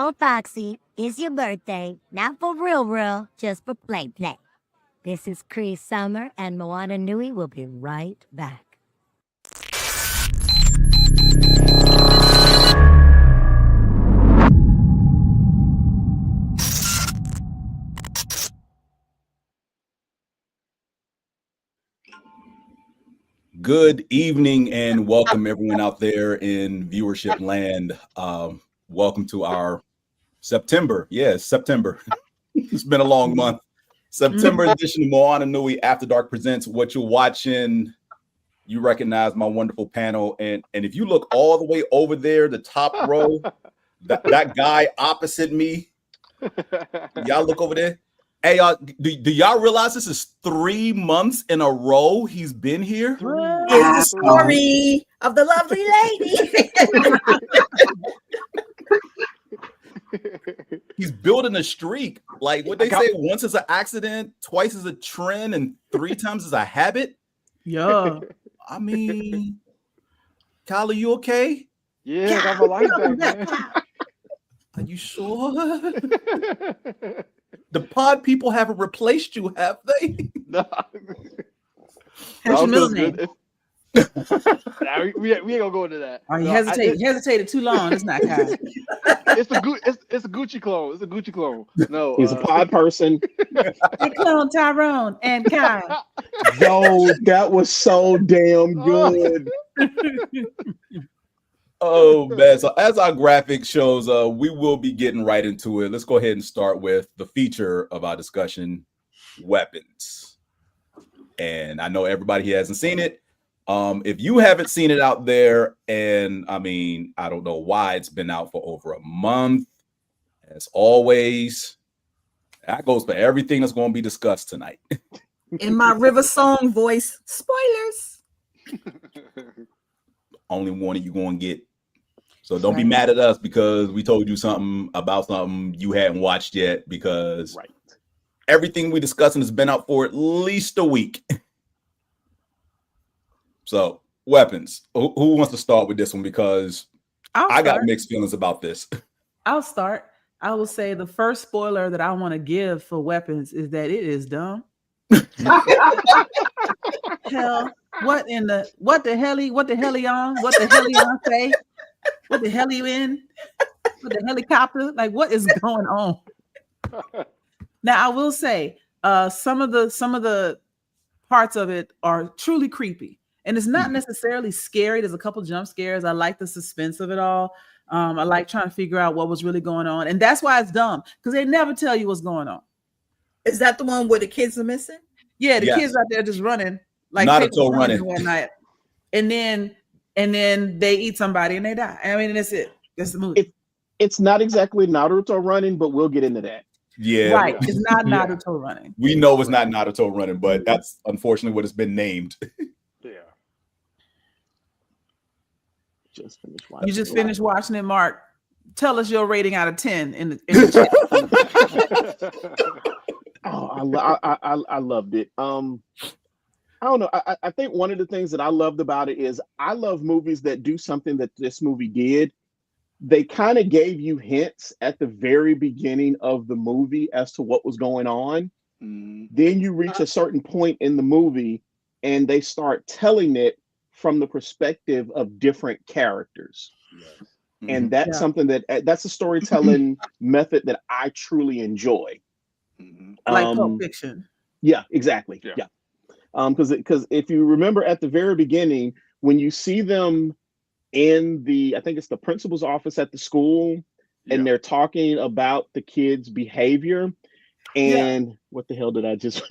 Oh, Foxy, it's your birthday. Not for real, just for play. This is Cree Summer, and Moana Nui will be right back. Good evening and welcome everyone out there in viewership land. Welcome to our September. Yes, September. It's been a long month. September edition of Moana Nui After Dark presents Whatcha Watchin. You recognize my wonderful panel. And if you look all the way over there, the top row, that guy opposite me, y'all look over there. Hey, y'all, do y'all realize this is 3 months in a row he's been here? It's the story of the lovely lady. He's building a streak. Like what they say, once is an accident, twice is a trend, and 3 times is a habit. Yeah. I mean, Kyle, are you okay? Yeah, I got my life back, man. Are you sure? The pod people haven't replaced you, have they? No. What's your middle name? Nah, we ain't gonna go into that. Oh, you hesitated too long. It's not Kyle. It's a Gucci clone. It's a Gucci clone. No, he's a pod person. Hey, clone Tyrone and Kyle. Yo, that was so damn good. Oh man! So as our graphic shows, we will be getting right into it. Let's go ahead and start with the feature of our discussion: weapons. And I know everybody here hasn't seen it. If you haven't seen it out there, and I mean, I don't know why it's been out for over a month. As always, that goes for everything that's going to be discussed tonight. In my River Song voice, spoilers. Only one of you going to get. So don't be mad at us because we told you something about something you hadn't watched yet, because everything we discussing has been out for at least a week. So weapons. Who wants to start with this one? Because I got mixed feelings about this. I'll start. I will say the first spoiler that I want to give for weapons is that it is dumb. Hell, what the hell he on? What the hell he on say? What the hell you in? With the helicopter? Like, what is going on? Now, I will say, some of the parts of it are truly creepy, and it's not necessarily scary. There's a couple jump scares. I like the suspense of it all. I like trying to figure out what was really going on, and that's why it's dumb, because they never tell you what's going on. Is that the one where the kids are missing? Yeah, the kids out there just running like Naruto running one night, and then they eat somebody and they die. I mean, that's it. That's the movie. It's not exactly Naruto running, but we'll get into that. Yeah, right. It's not Naruto running. We know it's not Naruto running, but that's unfortunately what it's been named. Yeah. Just finished watching. You just finished watching it, Mark. Tell us your rating out of 10 in the chat. Oh, I loved it. I don't know. I think one of the things that I loved about it is I love movies that do something that this movie did. They kind of gave you hints at the very beginning of the movie as to what was going on. Then you reach a certain point in the movie and they start telling it from the perspective of different characters. And that's something that's a storytelling method that I truly enjoy. Like Pulp Fiction. Yeah, exactly. Yeah. Because if you remember at the very beginning, when you see them in I think it's the principal's office at the school, and they're talking about the kids' behavior, and what the hell did I just?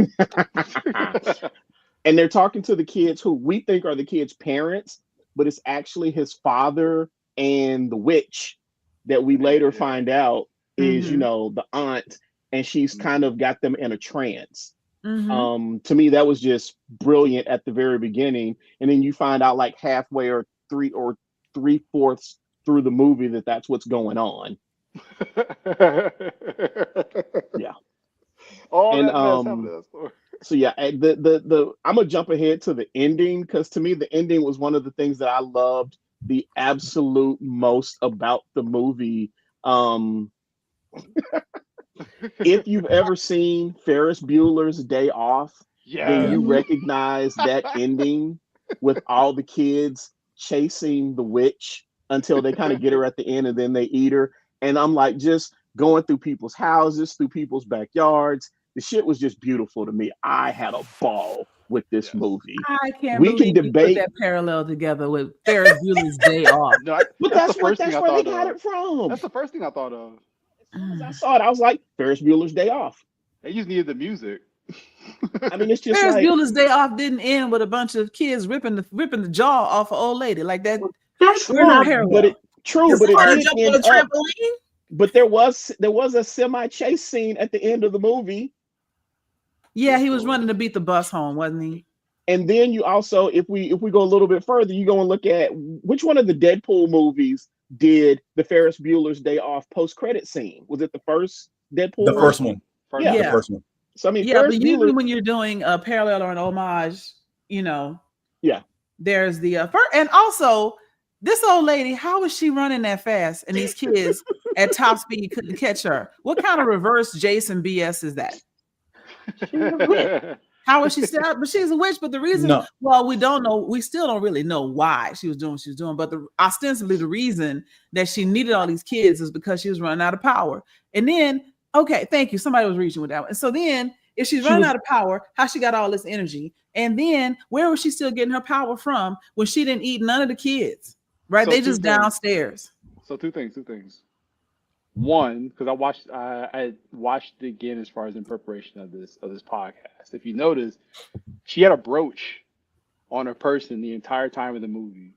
And they're talking to the kids who we think are the kids' parents, but it's actually his father and the witch that we later find out is, the aunt, and she's kind of got them in a trance. To me, that was just brilliant at the very beginning, and then you find out like halfway or 3/4 through the movie that's what's going on. Yeah. So yeah, I'm gonna jump ahead to the ending, because to me the ending was one of the things that I loved the absolute most about the movie. If you've ever seen Ferris Bueller's Day Off, then Yeah. you recognize that ending with all the kids chasing the witch until they kind of get her at the end and then they eat her. And I'm like, just going through people's houses, through people's backyards. The shit was just beautiful to me. I had a ball with this Yes. movie. I can't We can believe you put debate, that parallel together with Ferris Bueller's Day Off. No, but that's that's the where first thing I they thought got of. it from. That's the first thing I thought of. As soon as I saw it, I was like, Ferris Bueller's Day Off. They just needed the music. I mean, it's just Ferris like, Bueller's Day Off didn't end with a bunch of kids ripping the jaw off an old lady like that. That's true, not but it Did but it somebody did jump on end a up. trampoline? But there was a semi chase scene at the end of the movie. Yeah, he was running to beat the bus home, wasn't he? And then you also, if we go a little bit further, you go and look at which one of the Deadpool movies did the Ferris Bueller's Day Off post credit scene? Was it the first Deadpool? The first one. Yeah. The first one. So I mean, Yeah, Ferris but usually Bueller. when you're doing a parallel or an homage, Yeah. there's the and also this old lady, how was she running that fast? And these kids at top speed couldn't catch her. What kind of reverse Jason BS is that? How was she still? But she's a witch. But the reason, No. well, we don't know. We still don't really know why she was doing what she was doing. But ostensibly, the reason that she needed all these kids is because she was running out of power. And then, okay, thank you. Somebody was reaching with that one. And so then, if she's running out of power, how she got all this energy? And then, where was she still getting her power from when she didn't eat none of the kids? Right? So They two just things. downstairs. So two things. One, because I watched it again as far as in preparation of this podcast. If you notice, she had a brooch on her person the entire time of the movie,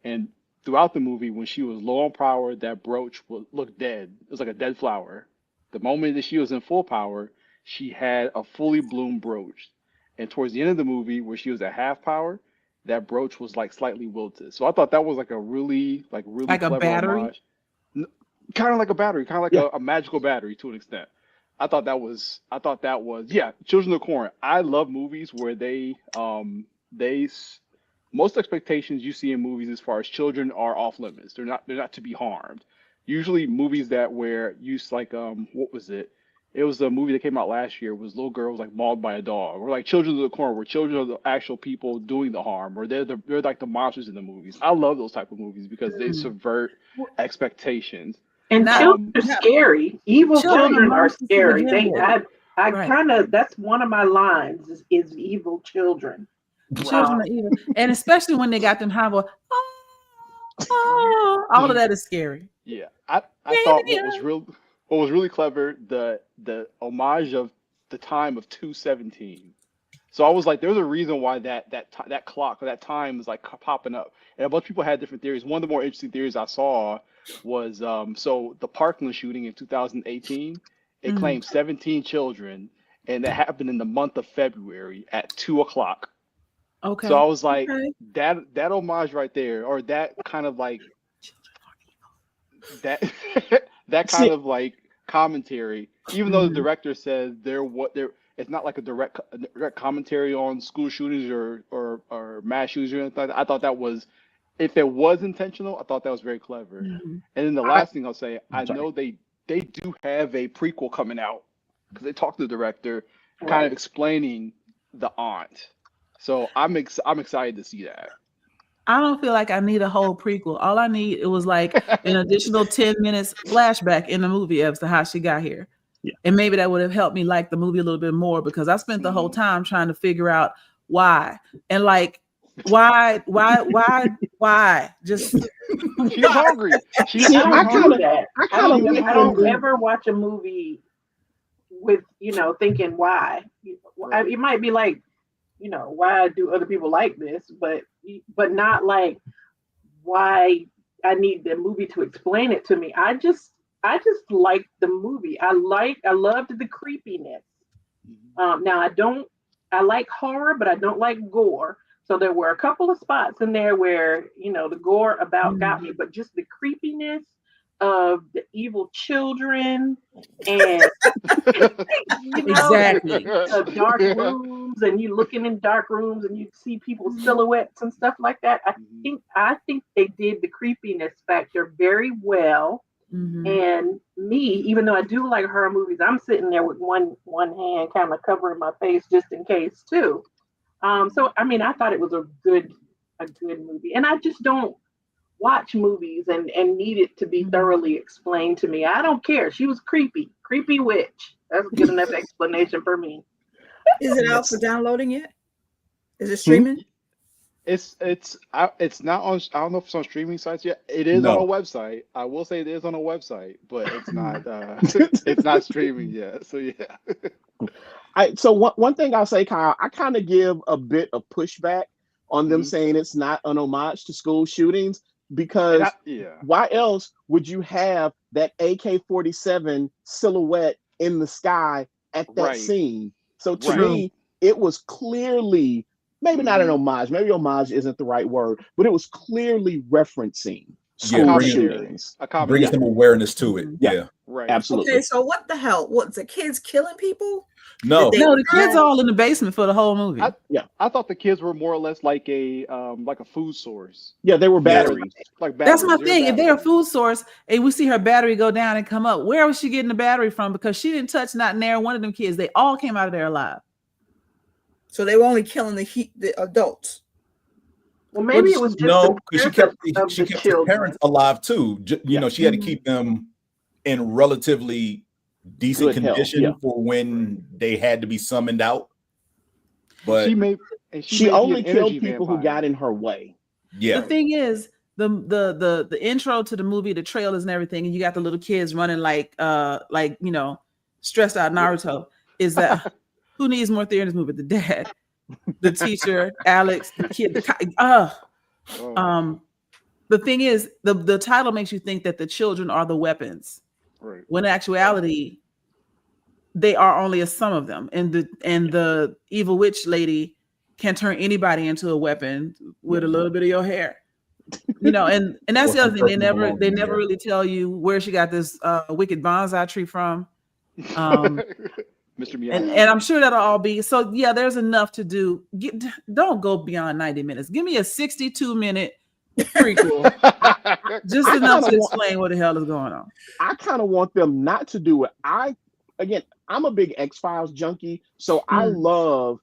and throughout the movie, when she was low on power, that brooch would look dead. It was like a dead flower. The moment that she was in full power, she had a fully bloomed brooch, and towards the end of the movie, where she was at half power, that brooch was like slightly wilted. So I thought that was like a really Like a clever battery? homage. Kind of like a battery, kind of like a magical battery to an extent. I thought that was yeah, Children of the Corn. I love movies where most expectations you see in movies as far as children are off limits. They're not to be harmed. Usually movies that where use like what was it? It was a movie that came out last year. It was little girls like mauled by a dog, or like Children of the Corn, where children are the actual people doing the harm, or they're like the monsters in the movies. I love those type of movies because they subvert expectations. And children are scary. Evil children are monsters to scary. begin with. I Right. kind of, that's one of my lines is evil children. Children are evil, and especially when they got them high voice. Oh, all of that is scary. Yeah, I thought what was really clever, the homage of the time of 217. So I was like, there's a reason why that clock or that time is like popping up, and a bunch of people had different theories. One of the more interesting theories I saw was so the Parkland shooting in 2018. It claimed 17 children, and that happened in the month of February at 2:00. Okay. So I was like, Okay. that homage right there, or that kind of like that that kind of like commentary, even though the director says it's not like a direct commentary on school shootings or mass shootings or anything like that. I thought that was, if it was intentional, I thought that was very clever. And then the last thing I'll say, I know they do have a prequel coming out because they talked to the director, kind of explaining the aunt. So I'm excited to see that. I don't feel like I need a whole prequel. All I need, it was like an additional 10 minutes flashback in the movie as to how she got here. Yeah. And maybe that would have helped me like the movie a little bit more, because I spent the whole time trying to figure out why. And like, why? Just She's hungry. She's I hungry. do that. I don't ever watch a movie with, thinking why. It might be like, why do other people like this? But not like why I need the movie to explain it to me. I just liked the movie. I loved the creepiness. Now I like horror, but I don't like gore. So there were a couple of spots in there where, the gore about got me, but just the creepiness of the evil children and exactly the dark rooms, and you looking in dark rooms and you see people's silhouettes and stuff like that. I think they did the creepiness factor very well. And me, even though I do like horror movies, I'm sitting there with one hand kind of covering my face just in case too. So I mean, I thought it was a good movie, and I just don't watch movies and need it to be thoroughly explained to me. I don't care. She was creepy witch. That's good enough explanation for me. Is it out for downloading yet? Is it streaming? It's not on. I don't know if it's on streaming sites yet. It is No. on a website. I will say it is on a website, but it's not. It's not streaming yet. So yeah. So one thing I'll say, Kyle, I kind of give a bit of pushback on them saying it's not an homage to school shootings, because why else would you have that AK-47 silhouette in the sky at that scene? So to me, it was clearly, maybe not an homage, maybe homage isn't the right word, but it was clearly referencing school shootings. Bringing some awareness to it. Yeah. Right. Absolutely. Okay, so what the hell? What's the kids killing people? No. No, the kids are all in the basement for the whole movie. I thought the kids were more or less like a food source. Yeah, they were batteries. Like That's my batteries. thing. If they're a food source and we see her battery go down and come up, where was she getting the battery from? Because she didn't touch not near one of them kids. They all came out of there alive. So they were only killing the adults. Well, maybe it was just no, because she kept the her parents alive too. You know, she had to keep them in relatively decent condition for when they had to be summoned out. But she only killed people who got in her way. Yeah. The thing is, the intro to the movie, the trailers and everything, and you got the little kids running like stressed out Naruto. Is that who needs more theory in this movie? The dad, the teacher, Alex, the kid, the thing is, the title makes you think that the children are the weapons. Right. When in actuality, they are only a sum of them, and the evil witch lady can turn anybody into a weapon with a little bit of your hair, and that's the other thing. They never really tell you where she got this wicked bonsai tree from, Mr. Miyagi. and I'm sure that'll all be so. Yeah, there's enough to do. Don't go beyond 90 minutes. Give me a 62-minute prequel, just enough to explain what the hell is going on. I kind of want them not to do it. I'm a big X-Files junkie, so I love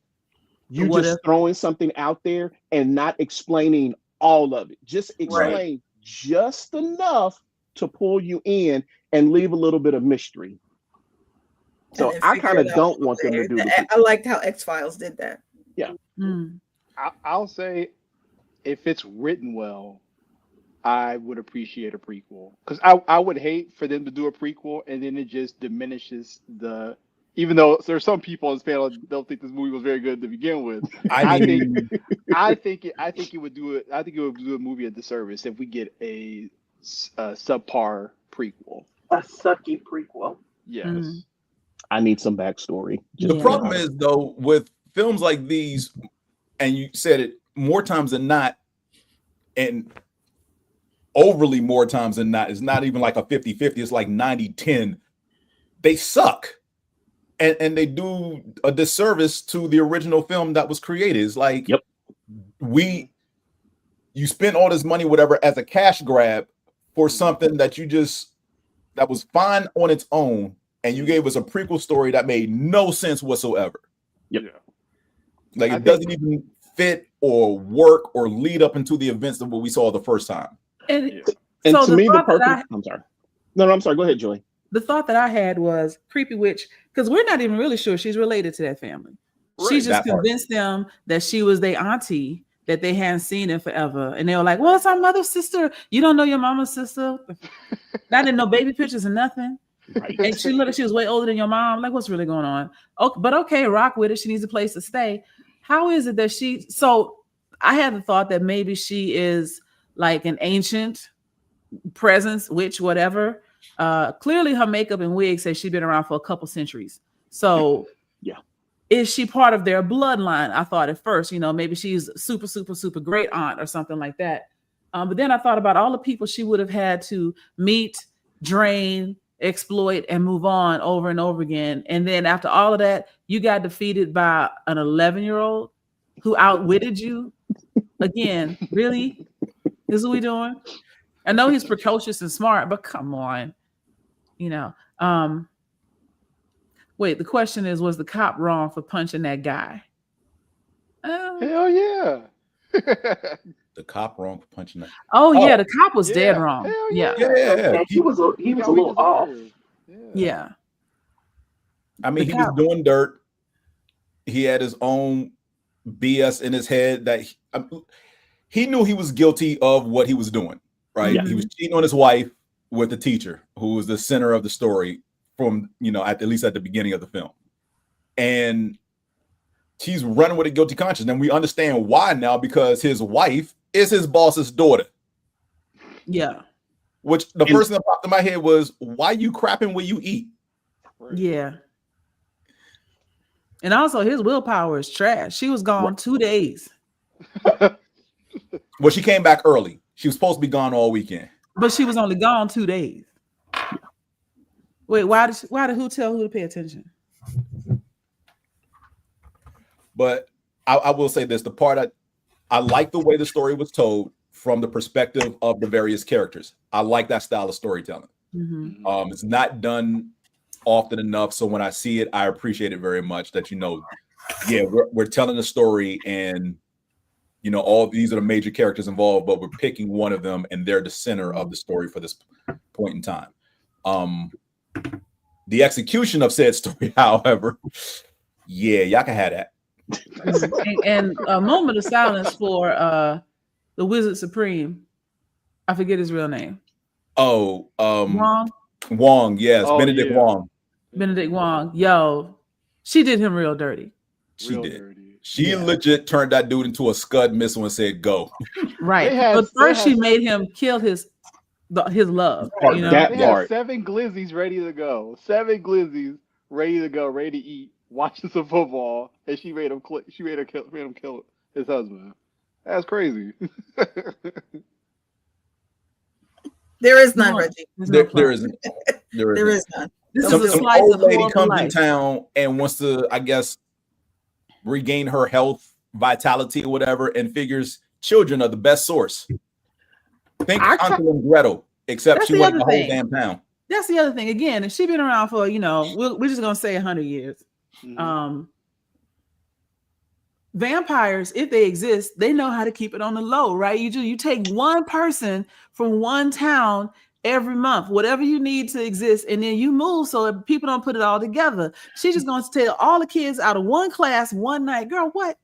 you just throwing something out there and not explaining all of it. Just explain just enough to pull you in and leave a little bit of mystery. So I kind of don't want them to do that. I liked how X-Files did that. Yeah. I'll say, if it's written well, I would appreciate a prequel, because I would hate for them to do a prequel and then it just diminishes the. Even though there's some people on this panel that don't think this movie was very good to begin with, I think it would do it. I think it would do a movie a disservice if we get a subpar prequel. A sucky prequel. Yes. I need some backstory. The problem is, though, with films like these, and you said it more times than not, and overly more times than not, it's not even like a 50-50, it's like 90-10. They suck. And they do a disservice to the original film that was created. It's like, you spent all this money, whatever, as a cash grab for something that that was fine on its own, and you gave us a prequel story that made no sense whatsoever. Like it doesn't even fit or work or lead up into the events of what we saw the first time. And so to me, the purpose. I'm sorry. No, I'm sorry. Go ahead, Joy. The thought that I had was creepy witch, because we're not even really sure she's related to that family. Right, she just convinced them that she was their auntie that they hadn't seen in forever. And they were like, well, it's our mother's sister. You don't know your mama's sister? Not in no baby pictures or nothing. Right. And she looked like she was way older than your mom. Like, what's really going on? Okay, but okay, rock with it. She needs a place to stay. How is it that so I had the thought that maybe she is like an ancient presence, witch, whatever. Clearly her makeup and wig says she's been around for a couple centuries. So is she part of their bloodline? I thought at first, maybe she's super, super, super great aunt or something like that. But then I thought about all the people she would have had to meet, drain, exploit, and move on over and over again. And then after all of that, you got defeated by an 11-year-old who outwitted you. Again, really? This is what we doing? I know he's precocious and smart, but come on, you know. Wait, the question is, was the cop wrong for punching that guy? Hell yeah. The cop wrong for punching that. Oh yeah, the cop was dead Yeah. wrong. Hell Yeah. yeah. He was a little off. Yeah. I mean, The he was cop- doing dirt. He had his own BS in his head that he knew he was guilty of what he was doing, right? Yeah. He was cheating on his wife with the teacher, who was the center of the story from, you know, at least at the beginning of the film. And he's running with a guilty conscience. And we understand why now, because his wife is his boss's daughter. Yeah. Which the first thing that popped in my head was, why you crapping where you eat? Yeah. And also his willpower is trash. She was gone 2 days. Well, she came back early. She was supposed to be gone all weekend. But she was only gone 2 days. Wait, why did who tell who to pay attention? But I will say this: the part I like the way the story was told from the perspective of the various characters. I like that style of storytelling. Mm-hmm. It's not done often enough, so when I see it, I appreciate it very much. That, you know, yeah, we're telling a story, and you know, all these are the major characters involved, but we're picking one of them, and they're the center of the story for this point in time. The execution of said story, however, yeah, y'all can have that. and a moment of silence for the Wizard Supreme. I forget his real name. Oh, Wong, yes, Oh, Benedict yeah. Wong. Benedict Wong. Yo, she did him real dirty. She Real did. dirty. She legit turned that dude into a Scud missile and said, "Go." Right. They had- But first they she had- made him kill his love. Part You know? that They had part. 7 glizzies ready to go. 7 glizzies ready to go, ready to eat, watching some football, and she made him kill his husband. That's crazy. There is none, No, Reggie. there's no There plan. isn't. There is none. This Some is a some slice old of lady horrible comes in life. town and wants to, I guess, regain her health, vitality, or whatever, and figures children are the best source. Think Uncle and Gretel, except That's she the wasn't the other whole thing. damn town. That's the other thing. Again, if she's been around for, you know, we're just gonna say 100 years. Mhm. Vampires, if they exist, they know how to keep it on the low, right? You take one person from one town every month, whatever you need to exist, and then you move so that people don't put it all together. She's just gonna tell all the kids out of one class one night, girl, what?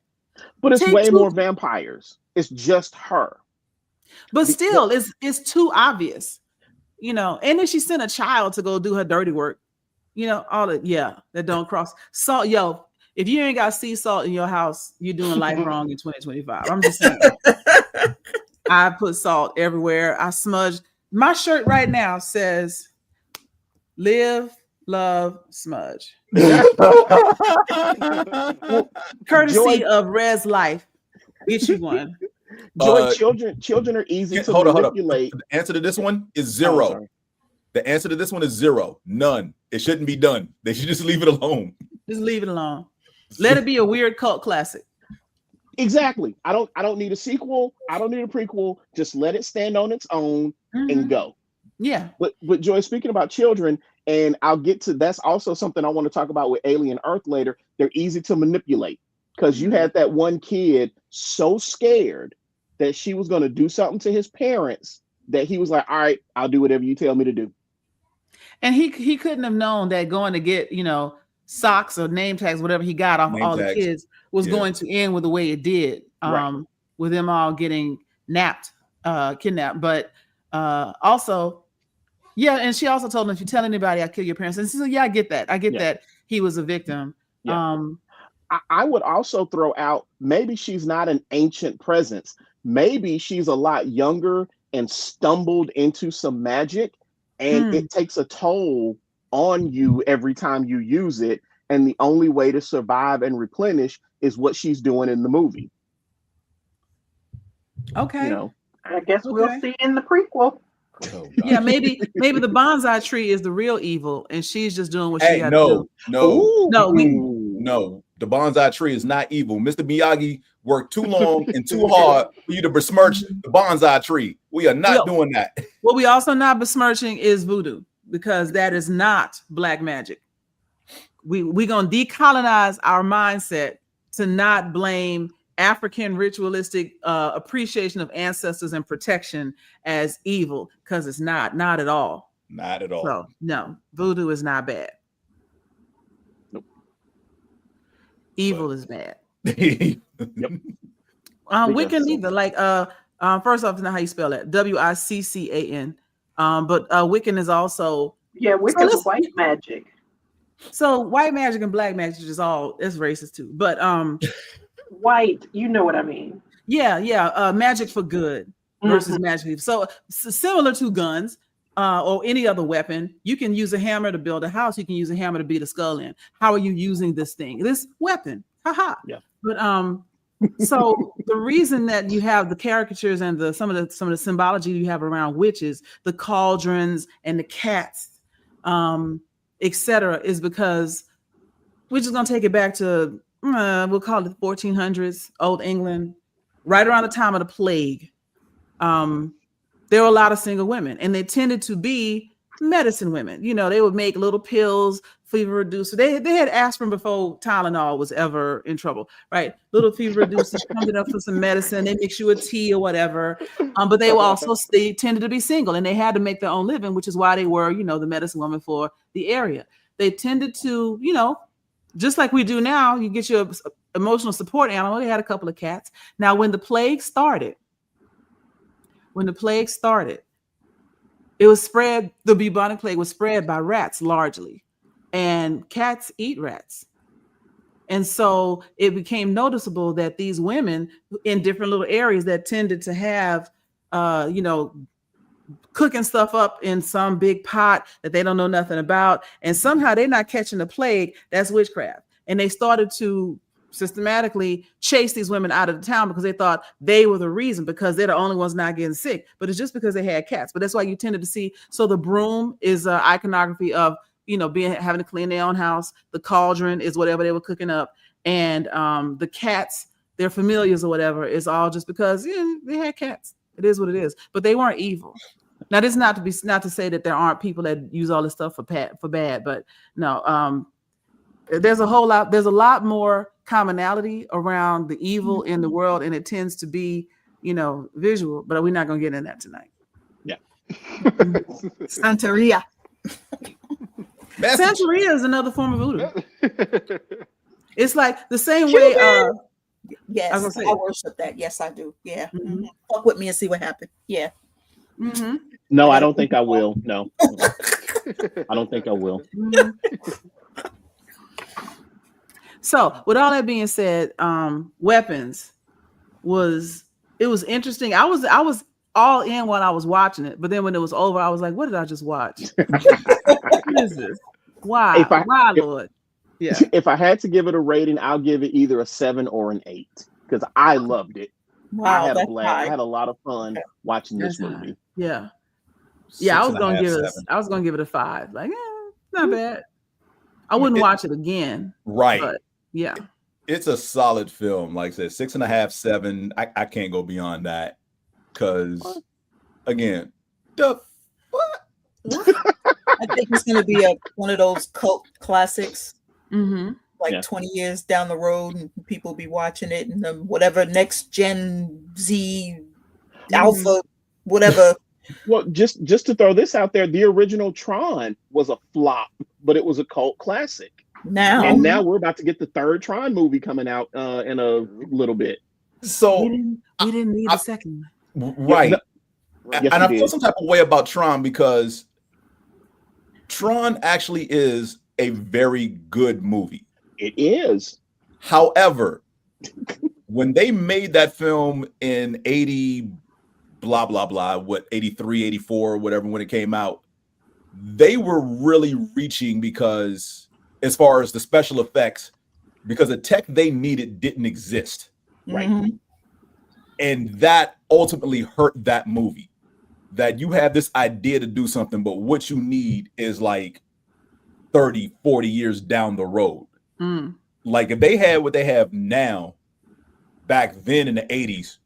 But it's Take way two- more vampires. It's just her. But still, it's too obvious, you know. And then she sent a child to go do her dirty work, you know. All that don't cross salt, yo. If you ain't got sea salt in your house, you're doing life wrong in 2025. I'm just saying. I put salt everywhere. I smudge. My shirt right now says "Live, Love, Smudge," courtesy of Res Life. Get you one. Joy, children are easy to Hold on. manipulate. The answer to this one is Oh, zero. sorry. The answer to this one is zero. None. It shouldn't be done. They should just leave it alone. Just leave it alone. Let it be a weird cult classic. Exactly. I don't need a sequel. I don't need a prequel. Just let it stand on its own and go. Yeah. But Joy, speaking about children, and I'll get to that's also something I want to talk about with Alien Earth later. They're easy to manipulate because you had that one kid so scared that she was going to do something to his parents that he was like, "All right, I'll do whatever you tell me to do." And he couldn't have known that going to get, you know, socks or name tags, whatever he got off Name all tags. the kids was going to end with the way it did, Right. with them all getting kidnapped. But also, yeah, and she also told him, if you tell anybody, I'll kill your parents. And she said, yeah, I get that. I get that he was a victim. Yeah. I would also throw out, maybe she's not an ancient presence. Maybe she's a lot younger and stumbled into some magic, and it takes a toll on you every time you use it. And the only way to survive and replenish is what she's doing in the movie. Okay. You know, I guess we'll see in the prequel. Oh, Yeah, maybe the bonsai tree is the real evil, and she's just doing what she got to do. No. Ooh. No, No, the bonsai tree is not evil. Mr. Miyagi worked too long and too hard for you to besmirch the bonsai tree. We are not doing that. What we also not besmirching is voodoo, because that is not black magic. We gonna decolonize our mindset to not blame African ritualistic appreciation of ancestors and protection as evil, because it's not at all. Not at all. So no, voodoo is not bad. Nope. Evil is bad. Yep. Wiccan either. Like first off, not how you spell that. Wiccan. But Wiccan is also Wiccan is white magic. So white magic and black magic is all it's racist too. But white, you know what I mean. Magic for good versus magic for evil. So similar to guns or any other weapon, you can use a hammer to build a house, you can use a hammer to beat a skull in. How are you using this thing? This weapon. Haha. Yeah. But so the reason that you have the caricatures and some of the symbology you have around witches, the cauldrons and the cats, etc., is because we're just gonna take it back to we'll call it 1400s, Old England, right around the time of the plague. There were a lot of single women, and they tended to be medicine women. You know, they would make little pills, fever reducer. They had aspirin before Tylenol was ever in trouble, right? Little fever reducers, coming up for some medicine. They mix you a tea or whatever. But they were also, they tended to be single, and they had to make their own living, which is why they were, the medicine woman for the area. They tended to, just like we do now, you get your emotional support animal. They had a couple of cats. Now, when the plague started, it was spread, the bubonic plague was spread by rats largely, and cats eat rats. And so it became noticeable that these women in different little areas that tended to have, cooking stuff up in some big pot that they don't know nothing about, and somehow they're not catching the plague, that's witchcraft. And they started to systematically chase these women out of the town because they thought they were the reason, because they're the only ones not getting sick. But it's just because they had cats. But that's why you tended to see. So the broom is iconography of, having to clean their own house. The cauldron is whatever they were cooking up. And the cats, their familiars or whatever, is all just because they had cats. It is what it is. But they weren't evil. Now, this is not to say that there aren't people that use all this stuff for bad, but no, there's a lot more commonality around the evil in the world, and it tends to be, visual, but we're not going to get into that tonight. Yeah. Santeria. Santeria is another form of voodoo. It's like the same way. Yes, I worship that. Yes, I do. Yeah. Mm-hmm. Fuck with me and see what happens. Yeah. Mm-hmm. No, I don't think I will. No. I don't think I will. Mm-hmm. So with all that being said, weapons was interesting. I was all in while I was watching it, but then when it was over, I was like, what did I just watch? What is this? Why? Why, Lord? Yeah. If I had to give it a rating, I'll give it either a 7 or an 8, because I loved it. Wow, I had a blast. I had a lot of fun watching this movie. Yeah. I was gonna give it a 5. Like, not bad. I wouldn't watch it again. Right. But yeah. It's a solid film. Like I said, 6.5, 7. I can't go beyond that. Because again, what? I think it's gonna be one of those cult classics. Mm-hmm. Like 20 years down the road, and people be watching it, and whatever next Gen Z, Alpha, whatever. Well, just to throw this out there, the original Tron was a flop, but it was a cult classic. Now we're about to get the third Tron movie coming out in a little bit. So we didn't need a second one. Right. Yes, and I feel some type of way about Tron, because Tron actually is a very good movie. It is. However, when they made that film in 80 blah blah blah, 83, 84, whatever, when it came out, they were really reaching, because as far as the special effects, because the tech they needed didn't exist. Right. Mm-hmm. And that ultimately hurt that movie. That you have this idea to do something, but what you need is like 30, 40 years down the road. Like if they had what they have now, back then in the 80s,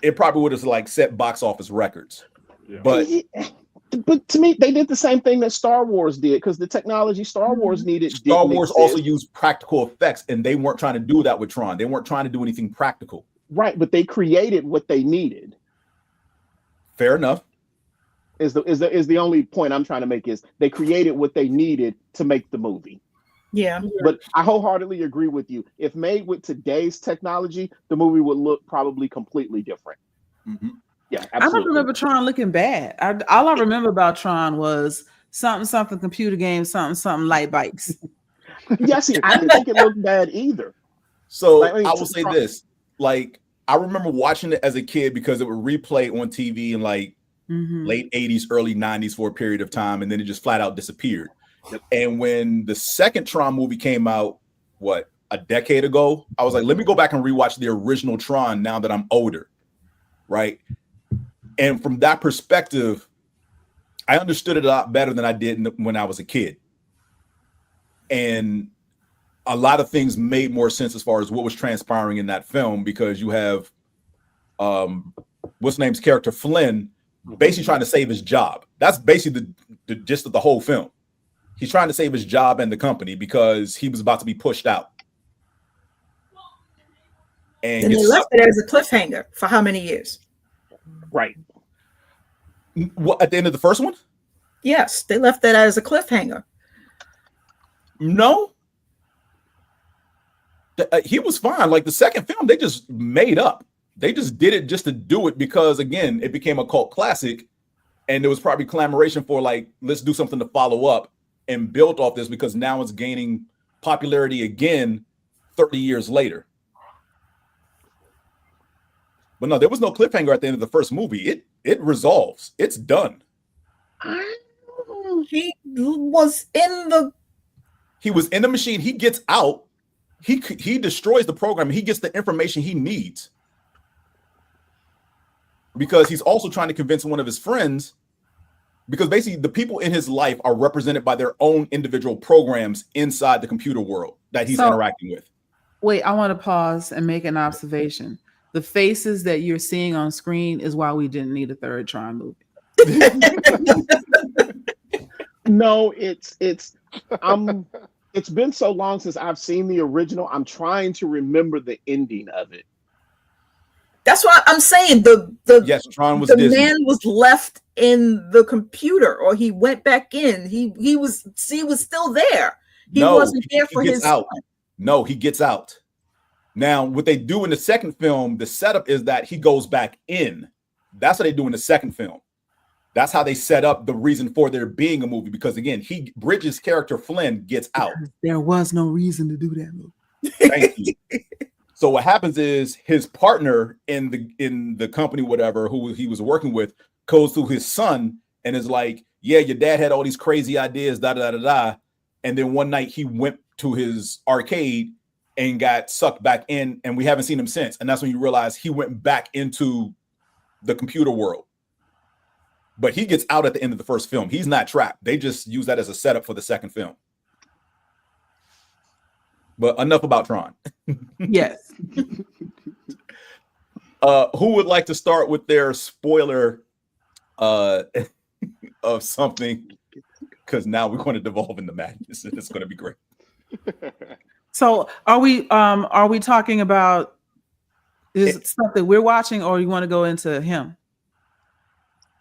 it probably would have like set box office records. Yeah. But to me, they did the same thing that Star Wars did, because the technology Star Wars needed Star didn't Wars exist. also used practical effects, and they weren't trying to do that with Tron. They weren't trying to do anything practical. Right, but they created what they needed. Fair enough. Is the only point I'm trying to make, is they created what they needed to make the movie. Yeah. But I wholeheartedly agree with you. If made with today's technology, the movie would look probably completely different. Mm-hmm. Yeah, I don't absolutely. remember Tron looking bad. All I remember about Tron was something computer game, something light bikes. Yeah, see, I didn't think it looked bad either. So Like, I mean, I will say this: like, I remember watching it as a kid because it would replay on TV in like late 80s, early 90s for a period of time, and then it just flat out disappeared. Yep. And when the second Tron movie came out, what, a decade ago, I was like, let me go back and rewatch the original Tron now that I'm older, right? And from that perspective, I understood it a lot better than I did when I was a kid. And a lot of things made more sense as far as what was transpiring in that film, because you have what's his name's character, Flynn, basically trying to save his job. That's basically the gist of the whole film. He's trying to save his job and the company because he was about to be pushed out. And they left it as a cliffhanger for how many years? Right. What, at the end of the first one? Yes, they left that as a cliffhanger. No. He was fine. Like the second film, they just made up. They just did it just to do it because, again, it became a cult classic. And there was probably clamoration for, like, let's do something to follow up and build off this, because now it's gaining popularity again 30 years later. But no, there was no cliffhanger at the end of the first movie. It resolves. It's done. He was in the machine. He gets out. He destroys the program. He gets the information he needs, because he's also trying to convince one of his friends, because basically the people in his life are represented by their own individual programs inside the computer world that he's interacting with. Wait, I want to pause and make an observation. The faces that you're seeing on screen is why we didn't need a third Tron movie. No, it's been so long since I've seen the original. I'm trying to remember the ending of it. That's what I'm saying. Yes, Tron was the Disney. man was left in the computer, or he went back in. He was still there. He wasn't there for his out. No, he gets out. Now, what they do in the second film, the setup is that he goes back in. That's what they do in the second film. That's how they set up the reason for there being a movie, because again, Bridges' character Flynn gets out. There was no reason to do that movie. Thank you. So what happens is his partner in the company, whatever, who he was working with, goes to his son and is like, yeah, your dad had all these crazy ideas, da da da da. And then one night he went to his arcade and got sucked back in, and we haven't seen him since. And that's when you realize he went back into the computer world. But he gets out at the end of the first film. He's not trapped. They just use that as a setup for the second film. But enough about Tron. Yes. Who would like to start with their spoiler of something? Because now we're going to devolve into madness, and it's going to be great. So are we talking about stuff that we're watching, or you want to go into him?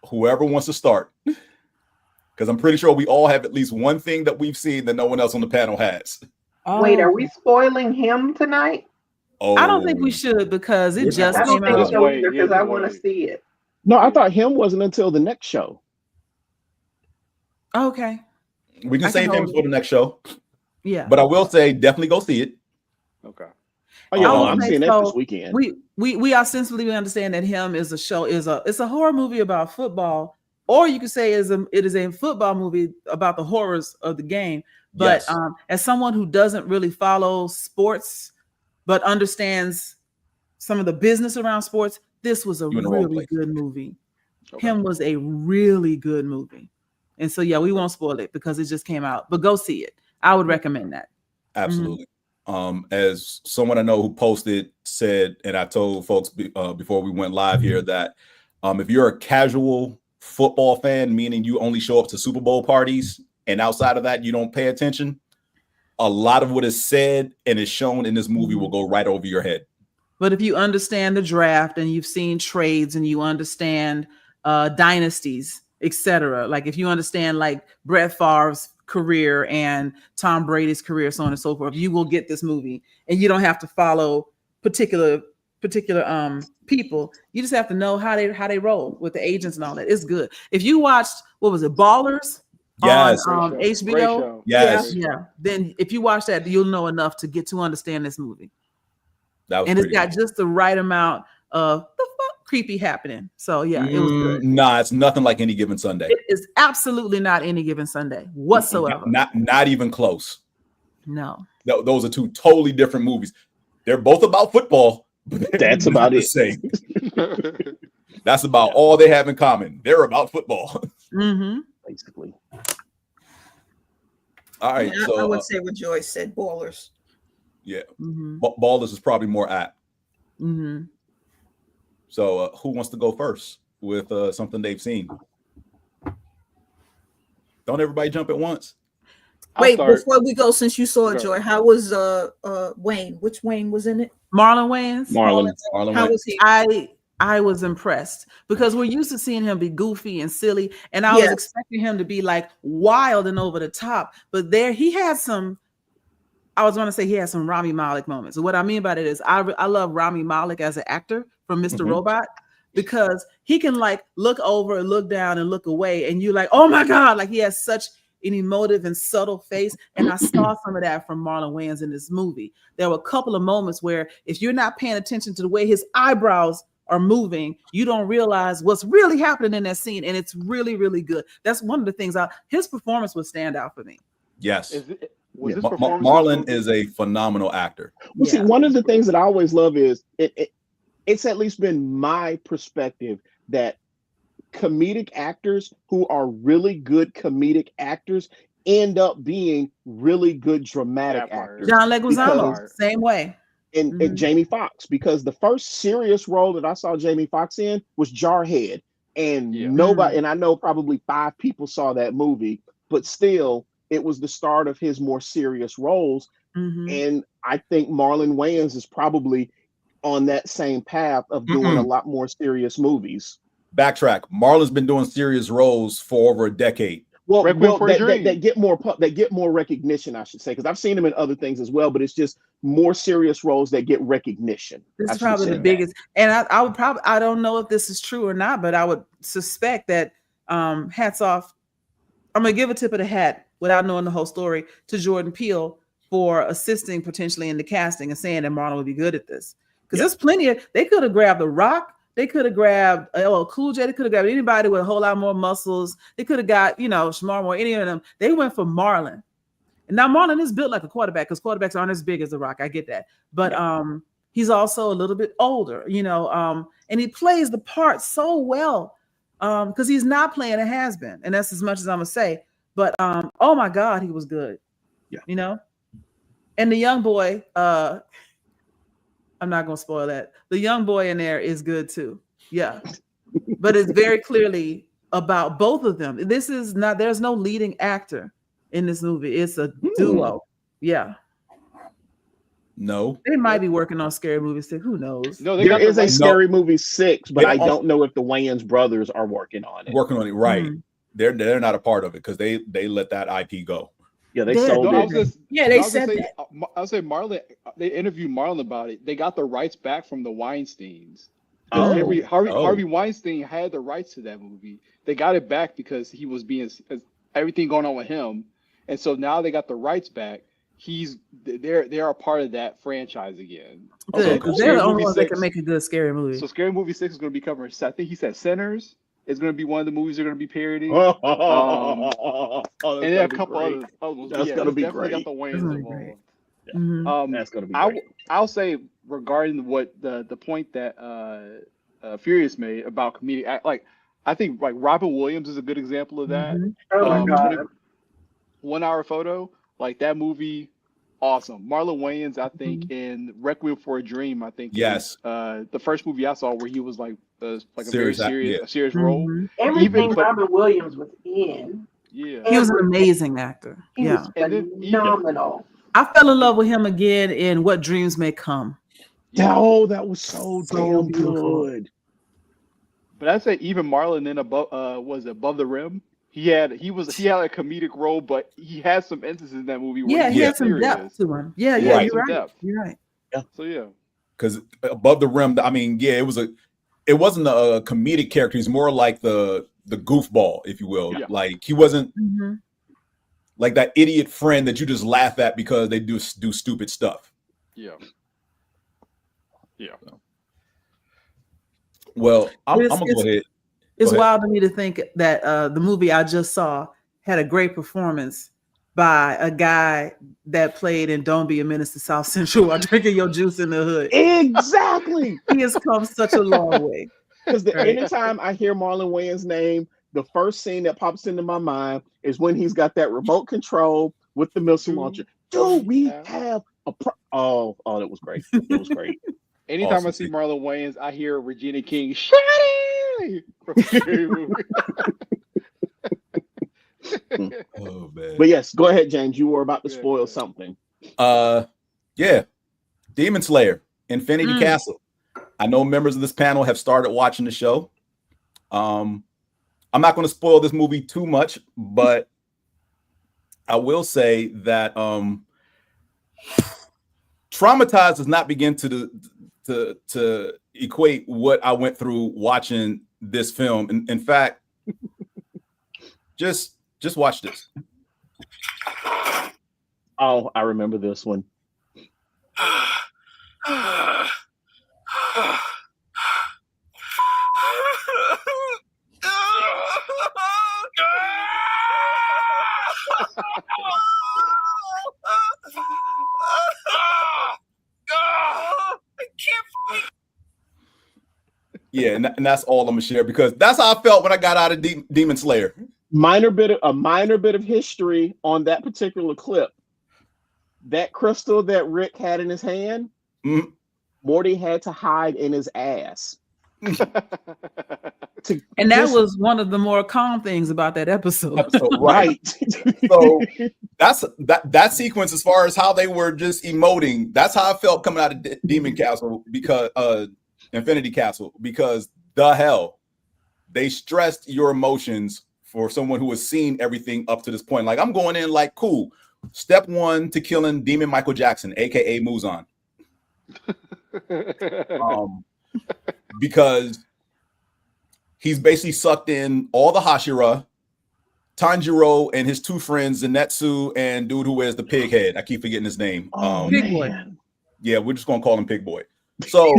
Whoever wants to start, because I'm pretty sure we all have at least one thing that we've seen that no one else on the panel has. Wait, are we spoiling him tonight? Oh, I don't think we should, because it just I don't came think out. so either, because I want to see it. No, I thought him wasn't until the next show. Okay. We can save him for the next show. Yeah. But I will say, definitely go see it. Okay. Oh yeah, I I'm would seeing say that so. this weekend. We ostensibly understand that him is it's a horror movie about football, or you could say it is a football movie about the horrors of the game. But Yes. As someone who doesn't really follow sports but understands some of the business around sports, this was a really good movie. Okay. Him was a really good movie. And so yeah, we won't spoil it because it just came out. But go see it. I would recommend that. Absolutely. As someone I know who posted said, and I told folks before we went live here that if you're a casual football fan, meaning you only show up to Super Bowl parties and outside of that you don't pay attention, a lot of what is said and is shown in this movie will go right over your head. But if you understand the draft and you've seen trades and you understand dynasties, etc., like if you understand like Brett Favre's career and Tom Brady's career, so on and so forth, you will get this movie, and you don't have to follow particular people. You just have to know how they roll with the agents and all that. It's good. If you watched, what was it, Ballers? Yes. On HBO. Yes. Yeah. Then if you watch that, you'll know enough to get to understand this movie. And it's got just the right amount of the fuck creepy happening. So yeah, it was good. Nah, it's nothing like Any Given Sunday. It is absolutely not Any Given Sunday whatsoever. Not even close. No. Those are two totally different movies. They're both about football, but that's about it. Same. That's about all they have in common. They're about football. Basically. All right. Yeah, so I would say what Joyce said, Ballers. Yeah. Ballers is probably more apt. So who wants to go first with something they've seen? Don't everybody jump at once. Wait, before we go, since you saw it, Joy, how was Wayne? Which Wayne was in it? Marlon Wayans. Marlon how Wayans. was he? I was impressed because we're used to seeing him be goofy and silly, and I was expecting him to be like wild and over the top. But there, he had some. I was going to say he had some Rami Malek moments. And what I mean by that is I love Rami Malek as an actor from Mr. Robot, because he can like look over, look down, and look away, and you're like, oh my God, like he has such an emotive and subtle face. And I saw some of that from Marlon Wayans in this movie. There were a couple of moments where if you're not paying attention to the way his eyebrows are moving, you don't realize what's really happening in that scene. And it's really, really good. That's one of the things his performance would stand out for me. Yes. Marlon is a phenomenal actor. Well, see, one of the things that I always love is it's at least been my perspective that comedic actors who are really good comedic actors end up being really good dramatic actors. John Leguizamo, same way. And Jamie Foxx, because the first serious role that I saw Jamie Foxx in was Jarhead, and nobody, and I know probably 5 people saw that movie, but still, it was the start of his more serious roles. And I think Marlon Wayans is probably on that same path of doing a lot more serious movies. Backtrack. Marlon's been doing serious roles for over a decade. Well, that get more recognition, I should say, because I've seen him in other things as well, but it's just more serious roles that get recognition. This is probably the biggest. And I would probably, I don't know if this is true or not, but I would suspect that hats off. I'm gonna give a tip of the hat without knowing the whole story to Jordan Peele for assisting potentially in the casting and saying that Marlon would be good at this. Because there's plenty of, they could have grabbed The Rock. They could have grabbed LL Cool J. They could have grabbed anybody with a whole lot more muscles. They could have got, Shamar Moore, any of them. They went for Marlon. And now Marlon is built like a quarterback because quarterbacks aren't as big as The Rock. I get that. But he's also a little bit older, and he plays the part so well because he's not playing a has-been. And that's as much as I'm going to say. But, oh, my God, he was good. Yeah. And the young boy, I'm not going to spoil that. The young boy in there is good too. Yeah. But it's very clearly about both of them. There's no leading actor in this movie. It's a duo. Yeah. No. They might be working on Scary Movie 6. Who knows? No, there is a Scary Movie 6, but I don't know if the Wayans brothers are working on it. Right. They're not a part of it because they let that IP go. Yeah, they sold it. They said that. I'll say Marlon. They interviewed Marlon about it. They got the rights back from the Weinsteins. Harvey Weinstein had the rights to that movie. They got it back because he was being everything going on with him, and so now they got the rights back. They're a part of that franchise again. Good, because they're the only ones that can make a good scary movie. So Scary Movie 6 is going to be covering. I think he said Sinners is going to be one of the movies they're going to be parodying. And then a couple others. That's going to be great. Got the Wayans involved. That's going to be great. I'll say regarding what the point that Furious made about comedic, like I think like Robin Williams is a good example of that. Oh my God. 1 Hour Photo, like that movie awesome. Marlon Wayans, I think, in Requiem for a Dream, I think, Yes. is the first movie I saw where he was like a very Serious, yeah. serious role. Everything Robin Williams was in. Yeah, He was an amazing actor. He was phenomenal. I fell in love with him again in What Dreams May Come. Oh, that was so damn beautiful. good. But I'd say even Marlon in Above the Rim. He had a comedic role, but he had some instances in that movie where he had some depth to him. Yeah, you're right. Depth. You're right. Yeah. So yeah. Because Above the Rim, I mean, yeah, it wasn't a comedic character. He's more like the goofball, if you will. Yeah. Like he wasn't like that idiot friend that you just laugh at because they do stupid stuff. Yeah. Yeah. Well, I'm gonna go ahead. It's wild to me to think that the movie I just saw had a great performance by a guy that played in Don't Be a Menace to South Central while drinking your juice in the hood. Exactly. He has come such a long way. Because anytime I hear Marlon Wayans' name, the first scene that pops into my mind is when he's got that remote control with the missile launcher. Do we have a oh, that was great. It was great. Anytime I see Marlon Wayans, I hear Regina King, Shady! Oh man. But yes, go ahead, James. You were about to spoil something. Yeah. Demon Slayer, Infinity Castle. I know members of this panel have started watching the show. I'm not going to spoil this movie too much, but I will say that traumatized does not begin to equate what I went through watching this film. In fact, just watch this. Oh, I remember this one. Yeah, and that's all I'm gonna share because that's how I felt when I got out of Demon Slayer. A minor bit of history on that particular clip. That crystal that Rick had in his hand, Morty had to hide in his ass. And that was one of the more calm things about that episode. Right. So that sequence, as far as how they were just emoting, that's how I felt coming out of Demon Castle, because Infinity Castle, because the hell, they stressed your emotions for someone who has seen everything up to this point. Like, I'm going in like, cool. Step one to killing Demon Michael Jackson, aka Muzan. Because he's basically sucked in all the Hashira, Tanjiro and his two friends, Zenitsu and dude who wears the pig head. I keep forgetting his name. Pig Boy. Yeah, we're just gonna call him Pig Boy. So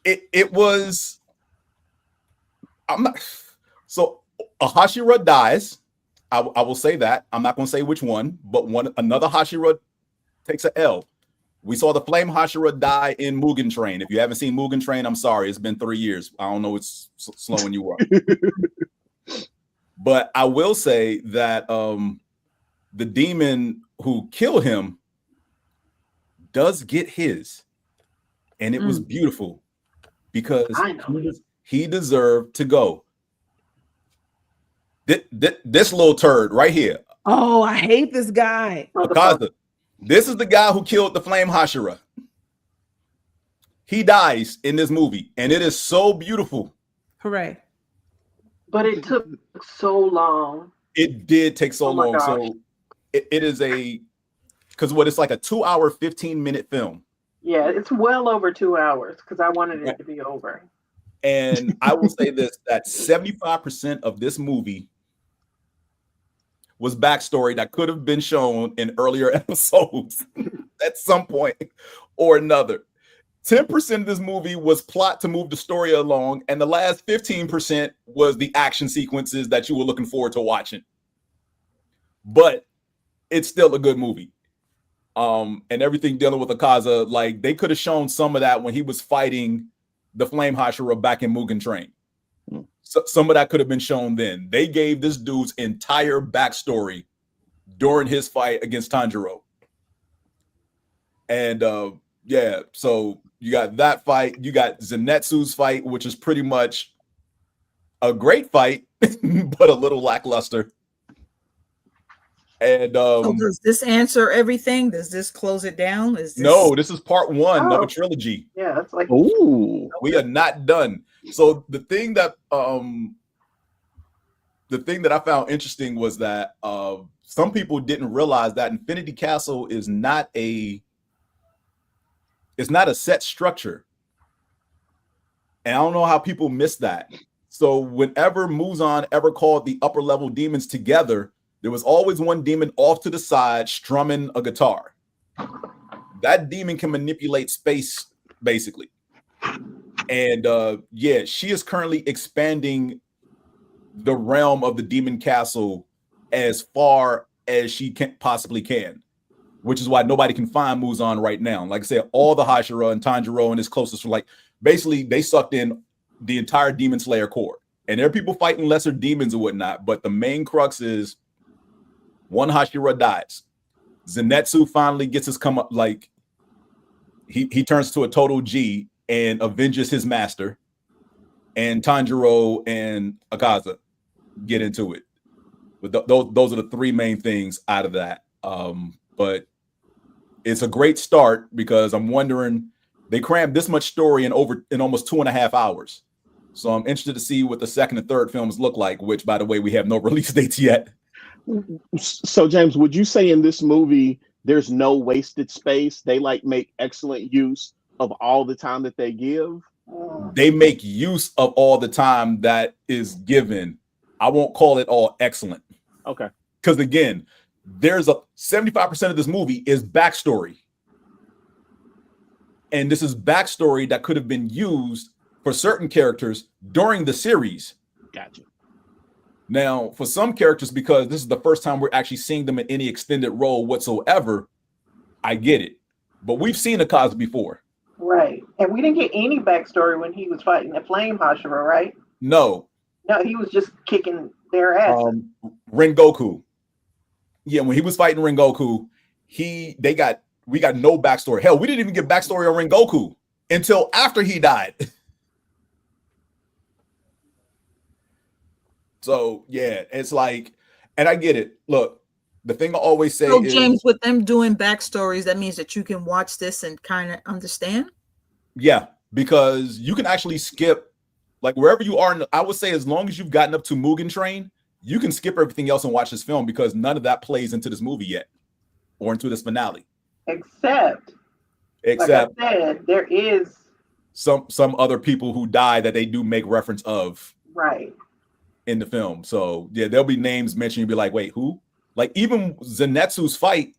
it was so a Hashira dies. I will say that. I'm not gonna say which one, but another Hashira takes a L. We saw the Flame Hashira die in Mugen Train. If you haven't seen Mugen Train, I'm sorry. It's been 3 years. I don't know what's slowing you up. But I will say that the demon who killed him does get his. And it was beautiful because he deserved to go. This little turd right here. Oh, I hate this guy. Akaza. This is the guy who killed the Flame Hashira. He dies in this movie, and it is so beautiful. Hooray. But it took so long. It did take so long. Gosh. So it is because it's like a 2-hour, 15-minute film. Yeah, it's well over 2 hours because I wanted it to be over. And I will say this, that 75% of this movie was backstory that could have been shown in earlier episodes at some point or another. 10% of this movie was plot to move the story along, and the last 15% was the action sequences that you were looking forward to watching. But it's still a good movie. And everything dealing with Akaza, like they could have shown some of that when he was fighting the Flame Hashira back in Mugen Train. So some of that could have been shown then. They gave this dude's entire backstory during his fight against Tanjiro. And so you got that fight. You got Zenitsu's fight, which is pretty much a great fight, but a little lackluster. And so does this answer everything? Does this close it down? No, this is part one of a trilogy. Yeah, that's like we are not done. So the thing that I found interesting was that some people didn't realize that Infinity Castle is not a set structure. And I don't know how people miss that. So whenever Muzan ever called the upper level demons together, there was always one demon off to the side strumming a guitar. That demon can manipulate space, basically. And she is currently expanding the realm of the demon castle as far as she possibly can, which is why nobody can find Muzan right now. Like I said, all the Hashira and Tanjiro and his closest, basically they sucked in the entire Demon Slayer core. And there are people fighting lesser demons and whatnot, but the main crux is one Hashira dies. Zenitsu finally gets his come up, like he turns to a total G and avenges his master. And Tanjiro and Akaza get into it. But those are the three main things out of that. But it's a great start because I'm wondering, they crammed this much story in almost 2.5 hours. So I'm interested to see what the second and third films look like, which, by the way, we have no release dates yet. So, James, would you say in this movie there's no wasted space? They make excellent use of all the time that they give. They make use of all the time that is given. I won't call it all excellent. Okay. Because again, there's 75% of this movie is backstory. And this is backstory that could have been used for certain characters during the series. Gotcha. Now, for some characters, because this is the first time we're actually seeing them in any extended role whatsoever, I get it. But we've seen Akaza before. Right. And we didn't get any backstory when he was fighting the Flame Hashira, right? No, he was just kicking their ass. Rengoku. Yeah, when he was fighting Rengoku, we got no backstory. Hell, we didn't even get backstory on Rengoku until after he died. So yeah, it's like, and I get it. Look, the thing I always say is, James, with them doing backstories, that means that you can watch this and kind of understand. Yeah, because you can actually skip, like wherever you are. I would say as long as you've gotten up to Mugen Train, you can skip everything else and watch this film because none of that plays into this movie yet or into this finale. Except like I said, there is some other people who die that they do make reference of. Right. In the film. So yeah, there'll be names mentioned. You'll be like, wait, who? Like even Zenitsu's fight,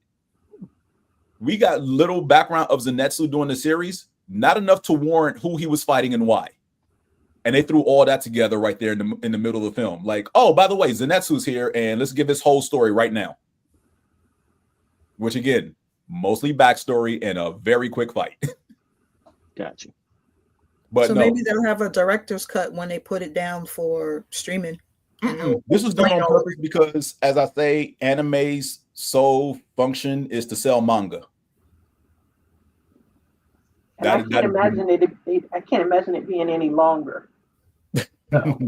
we got little background of Zenitsu during the series, not enough to warrant who he was fighting and why. And they threw all that together right there in the middle of the film. Like, oh, by the way, Zenitsu's here, and let's give this whole story right now. Which again, mostly backstory and a very quick fight. Gotcha. But so maybe they'll have a director's cut when they put it down for streaming. This was done on purpose because, as I say, anime's sole function is to sell manga. And I can't imagine it being any longer. So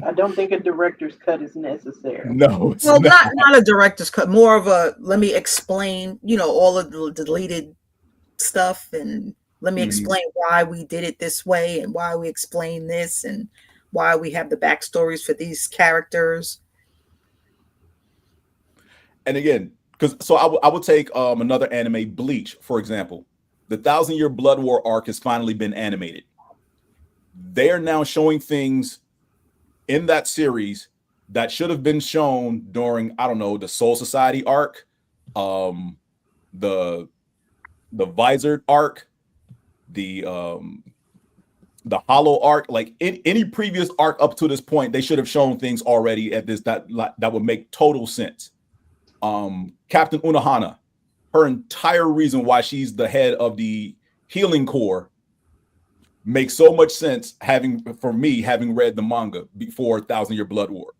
I don't think a director's cut is necessary. No, well, not a director's cut. More of a let me explain. All of the deleted stuff and. Let me explain why we did it this way and why we explain this and why we have the backstories for these characters. And again, I would take another anime, Bleach, for example. The 1,000-Year Blood War arc has finally been animated. They are now showing things in that series that should have been shown during, I don't know, the Soul Society arc, the Visored arc, the Hollow arc, like in any previous arc up to this point, they should have shown things already at this that would make total sense. Captain Unohana, her entire reason why she's the head of the healing corps makes so much sense having read the manga before 1,000-Year Blood War.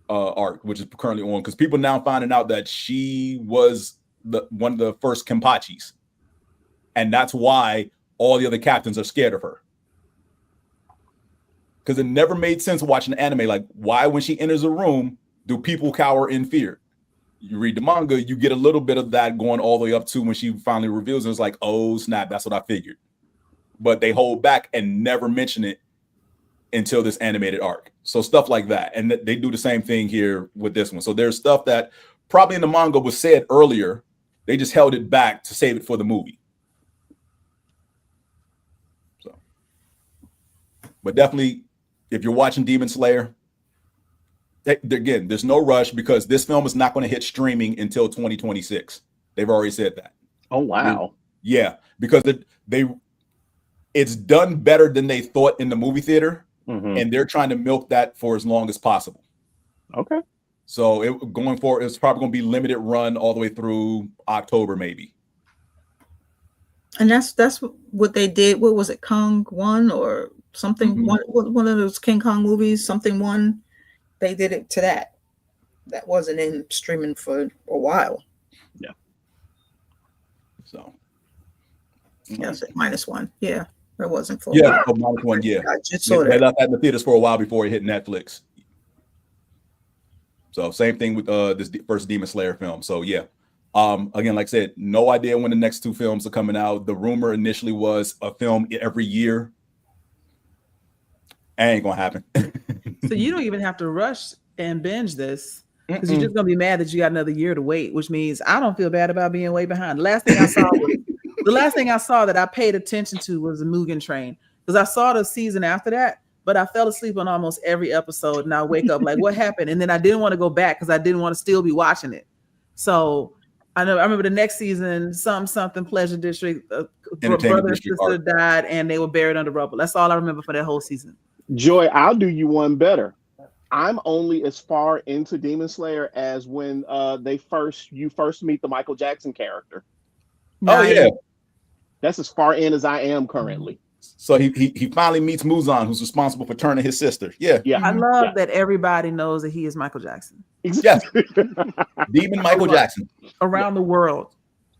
arc, which is currently on, because people now finding out that she was one of the first Kenpachis, and that's why all the other captains are scared of her. Because it never made sense watching the anime. Like, why, when she enters a room, do people cower in fear? You read the manga, you get a little bit of that going all the way up to when she finally reveals it. It's like, oh snap, that's what I figured. But they hold back and never mention it until this animated arc. So stuff like that. And they do the same thing here with this one. So there's stuff that probably in the manga was said earlier. They just held it back to save it for the movie. So, but definitely, if you're watching Demon Slayer, again, there's no rush, because this film is not going to hit streaming until 2026. They've already said that. Oh, wow. Yeah, because it's done better than they thought in the movie theater, and they're trying to milk that for as long as possible. Okay. So going forward, it's probably going to be limited run all the way through October, maybe. And that's what they did. What was it, Kong 1 or something? One of those King Kong movies, something 1. They did it to that. That wasn't in streaming for a while. Yeah. So. Yes, -1. Yeah, it wasn't for. Yeah, -1. Yeah. I just saw that. They left that in the theaters for a while before it hit Netflix. So same thing with this first Demon Slayer film. So yeah. Again, like I said, no idea when the next 2 films are coming out. The rumor initially was a film every year. Ain't gonna happen. So you don't even have to rush and binge this, because you're just gonna be mad that you got another year to wait, which means I don't feel bad about being way behind. The last thing I saw that I paid attention to was the Mugen Train, because I saw the season after that, but I fell asleep on almost every episode, and I wake up like, what happened? And then I didn't want to go back because I didn't want to still be watching it. So I remember the next season, something Pleasure District, brother and sister died, and they were buried under rubble. That's all I remember for that whole season. Joy, I'll do you one better. I'm only as far into Demon Slayer as when you first meet the Michael Jackson character. Oh yeah, that's as far in as I am currently. So he finally meets Muzan, who's responsible for turning his sister. Yeah. I love that everybody knows that he is Michael Jackson. Exactly. Demon Michael Jackson around the world.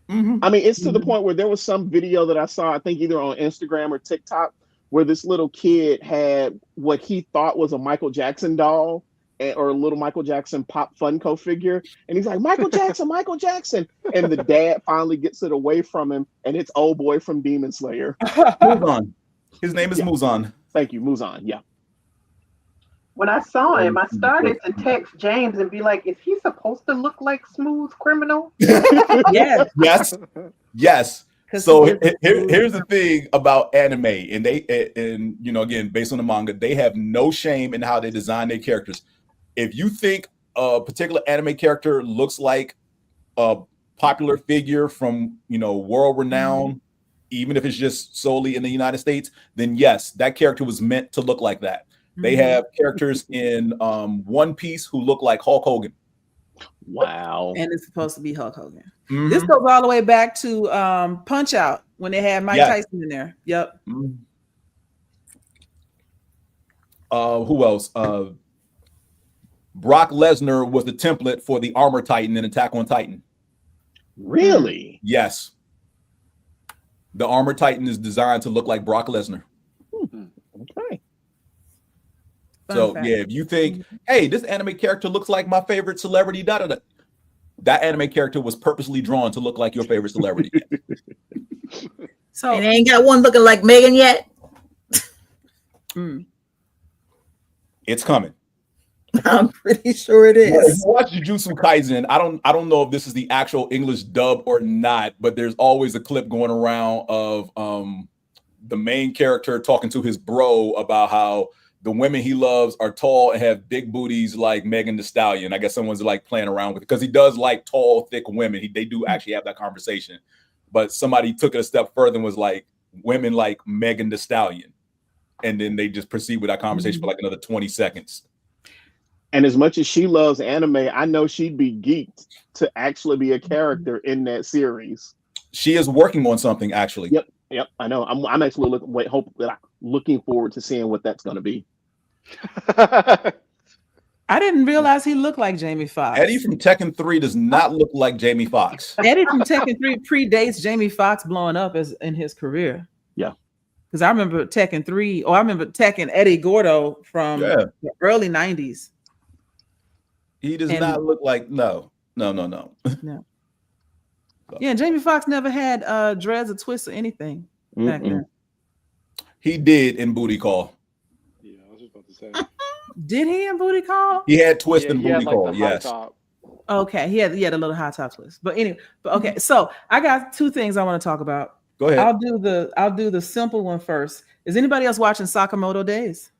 I mean, it's to the point where there was some video that I saw, I think either on Instagram or TikTok, where this little kid had what he thought was a Michael Jackson doll or a little Michael Jackson Pop Funko figure. And he's like, Michael Jackson, Michael Jackson. And the dad finally gets it away from him. And it's old boy from Demon Slayer. Muzan. His name is Muzan. Thank you, Muzan. Yeah. When I saw him, I started to text James and be like, is he supposed to look like Smooth Criminal? Yes. So here's the thing about anime, and again, based on the manga, they have no shame in how they design their characters. If you think a particular anime character looks like a popular figure from world renown, even if it's just solely in the United States, then yes, that character was meant to look like that. They have characters in One Piece who look like Hulk Hogan. Wow. And it's supposed to be Hulk Hogan. This goes all the way back to Punch Out when they had Mike Tyson in there. Yep. Who else? Brock Lesnar was the template for the Armor Titan in Attack on Titan. Really? Yes. The Armor Titan is designed to look like Brock Lesnar. Okay. So yeah, if you think, hey, this anime character looks like my favorite celebrity, that anime character was purposely drawn to look like your favorite celebrity. So and they ain't got one looking like Megan yet. It's coming. I'm pretty sure it is. If you watch Jujutsu Kaisen, I don't know if this is the actual English dub or not, but there's always a clip going around of the main character talking to his bro about how the women he loves are tall and have big booties like Megan Thee Stallion. I guess someone's like playing around with it because he does like tall, thick women. They do actually have that conversation. But somebody took it a step further and was like, women like Megan Thee Stallion. And then they just proceed with that conversation for like another 20 seconds. And as much as she loves anime, I know she'd be geeked to actually be a character in that series. She is working on something, actually. Yep. I know. I'm actually looking forward to seeing what that's going to be. I didn't realize he looked like Jamie Foxx. Eddie from Tekken 3 does not look like Jamie Foxx. Eddie from Tekken 3 predates Jamie Foxx blowing up as in his career. Yeah. Because I remember Tekken 3, or I remember Tekken Eddie Gordo from the early 90s. He does not look like no. No. Yeah, Jamie Foxx never had dreads or twists or anything back then. He did in Booty Call. Yeah, I was just about to say. Did he in Booty Call? He had twist in he had, Booty Call. Yes. Top. Okay, he had a little high top twist. But anyway, okay. So I got two things I want to talk about. Go ahead. I'll do the simple one first. Is anybody else watching Sakamoto Days?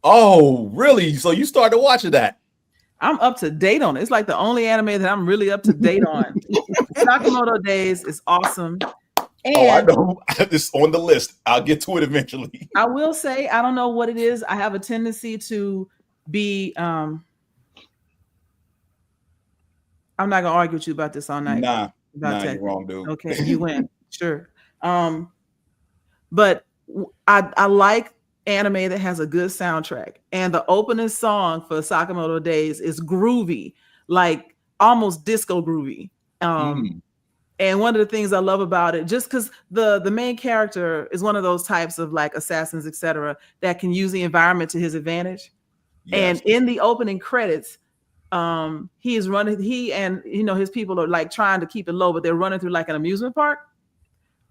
Oh, really? So you started watching that? I'm up to date on it. It's like the only anime that I'm really up to date on. Sakamoto Days is awesome. And I know. It's on the list. I'll get to it eventually. I will say, I don't know what it is. I have a tendency to be I'm not gonna argue with you about this all night. Nah, you're wrong, dude. Okay, you win. Sure. But I like anime that has a good soundtrack, and the opening song for Sakamoto Days is groovy, like almost disco groovy. And one of the things I love about it, just because the main character is one of those types of like assassins, etc., that can use the environment to his advantage. Yes. And in the opening credits, he and his people are like trying to keep it low, but they're running through like an amusement park,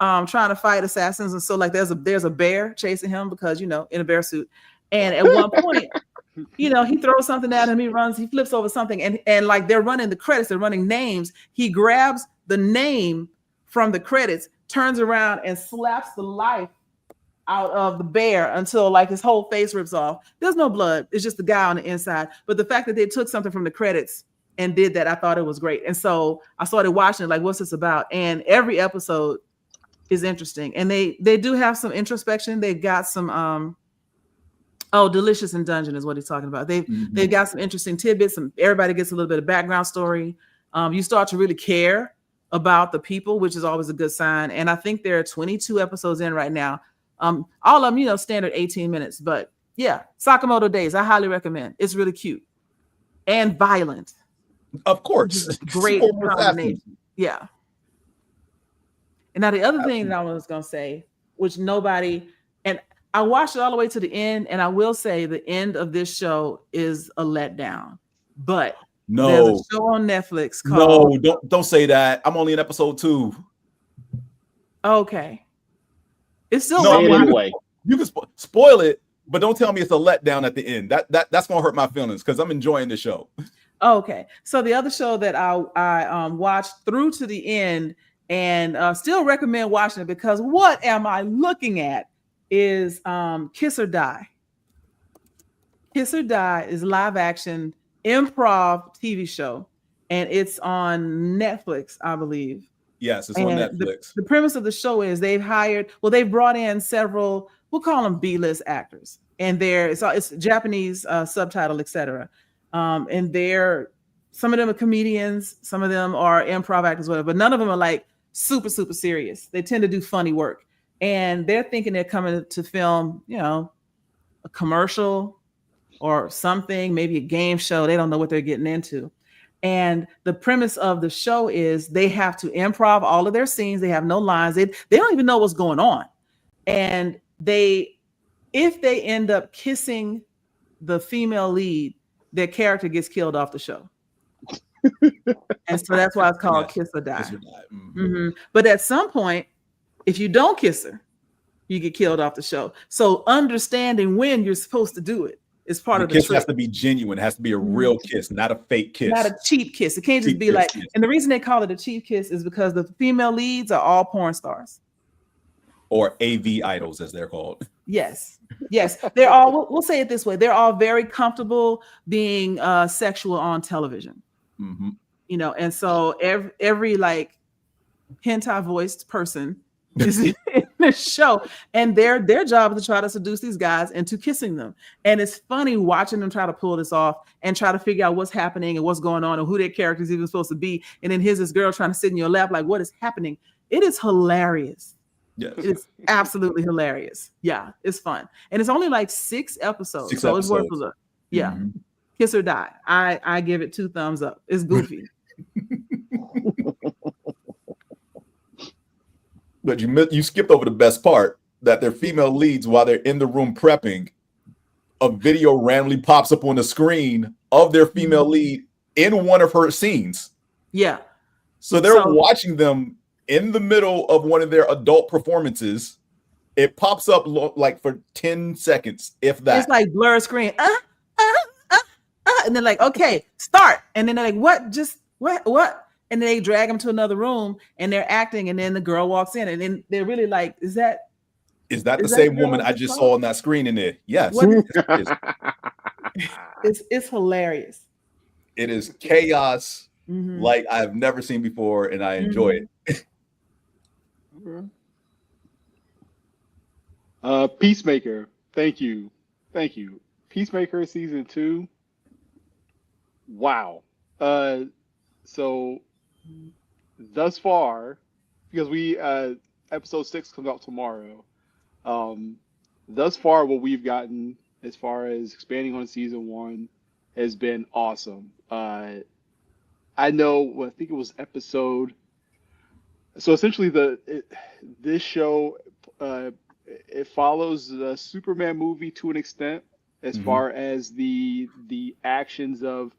trying to fight assassins. And so like there's a bear chasing him because in a bear suit. And at one point, he throws something at him, he flips over something, and like they're running the credits, they're running names. He grabs the name from the credits, turns around and slaps the life out of the bear until like his whole face rips off. There's no blood. It's just the guy on the inside. But the fact that they took something from the credits and did that, I thought it was great. And so I started watching it, like, what's this about? And every episode is interesting. And they do have some introspection. They've got some Delicious in Dungeon is what he's talking about. They've got some interesting tidbits. Everybody gets a little bit of background story. You start to really care about the people, which is always a good sign. And I think there are 22 episodes in right now. All of them, standard 18 minutes. But yeah, Sakamoto Days, I highly recommend. It's really cute and violent. Of course. Great combination. Yeah. And now the other thing that I was going to say, which and I watched it all the way to the end, and I will say the end of this show is a letdown. But there's a show on Netflix called... No, don't say that. I'm only in episode 2. Okay. It's still anyway. You can spoil it, but don't tell me it's a letdown at the end. That's gonna hurt my feelings because I'm enjoying the show. Okay. So the other show that I watched through to the end and still recommend watching it, because what am I looking at is Kiss or Die. Kiss or Die is live action improv TV show, and it's on Netflix, I believe. Yes, it's on Netflix. The premise of the show is they've brought in several, we'll call them B-list actors, and it's Japanese subtitle, etc. And some of them are comedians, some of them are improv actors, whatever, but none of them are like super, super serious. They tend to do funny work, and they're thinking they're coming to film, a commercial or something, maybe a game show. They don't know what they're getting into. And the premise of the show is they have to improv all of their scenes. They have no lines. They don't even know what's going on. And if they end up kissing the female lead, their character gets killed off the show. And so that's why it's called Kiss or Die. Mm-hmm. But at some point, if you don't kiss her, you get killed off the show. So understanding when you're supposed to do it is part of the kiss. Trick. Has to be genuine. It has to be a real kiss, not a fake kiss. Not a cheap kiss. It can't just be like, and the reason they call it a cheap kiss is because the female leads are all porn stars. Or AV idols, as they're called. Yes. They're all, we'll say it this way, they're all very comfortable being sexual on television. Mm-hmm. And so every like hentai voiced person is in the show, and their job is to try to seduce these guys into kissing them. And it's funny watching them try to pull this off and try to figure out what's happening and what's going on and who their character is even supposed to be. And then here's this girl trying to sit in your lap, like, what is happening? It is hilarious. Yes. It's absolutely hilarious. Yeah, it's fun. And it's only like 6 episodes. So it's worth a look. Yeah. Mm-hmm. Kiss or Die. I give it 2 thumbs up. It's goofy. But you skipped over the best part, that they're female leads while they're in the room prepping. A video randomly pops up on the screen of their female lead in one of her scenes. Yeah. So they're watching them in the middle of one of their adult performances. It pops up like for 10 seconds, if that. It's like blur screen. And they're like, okay, start. And then they're like, what? And then they drag them to another room and they're acting. And then the girl walks in and then they're really like, is that the same woman I just saw on that screen in there? Yes. It's hilarious. It is chaos like I've never seen before, and I enjoy it. Peacemaker. Thank you. Peacemaker season 2. Wow. So thus far, because we episode 6 comes out tomorrow. Thus far, what we've gotten as far as expanding on season 1 has been awesome. I know, I think it was episode. So essentially, this show it follows the Superman movie to an extent, as far as the actions of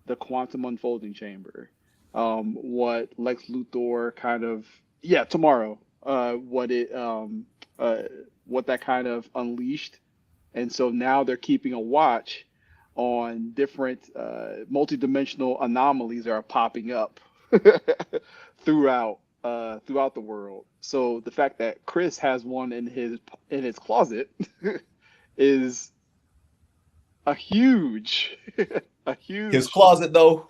the quantum unfolding chamber. What Lex Luthor kind of tomorrow. What that kind of unleashed, and so now they're keeping a watch on different multidimensional anomalies that are popping up throughout the world. So the fact that Chris has one in his closet is a huge His closet though.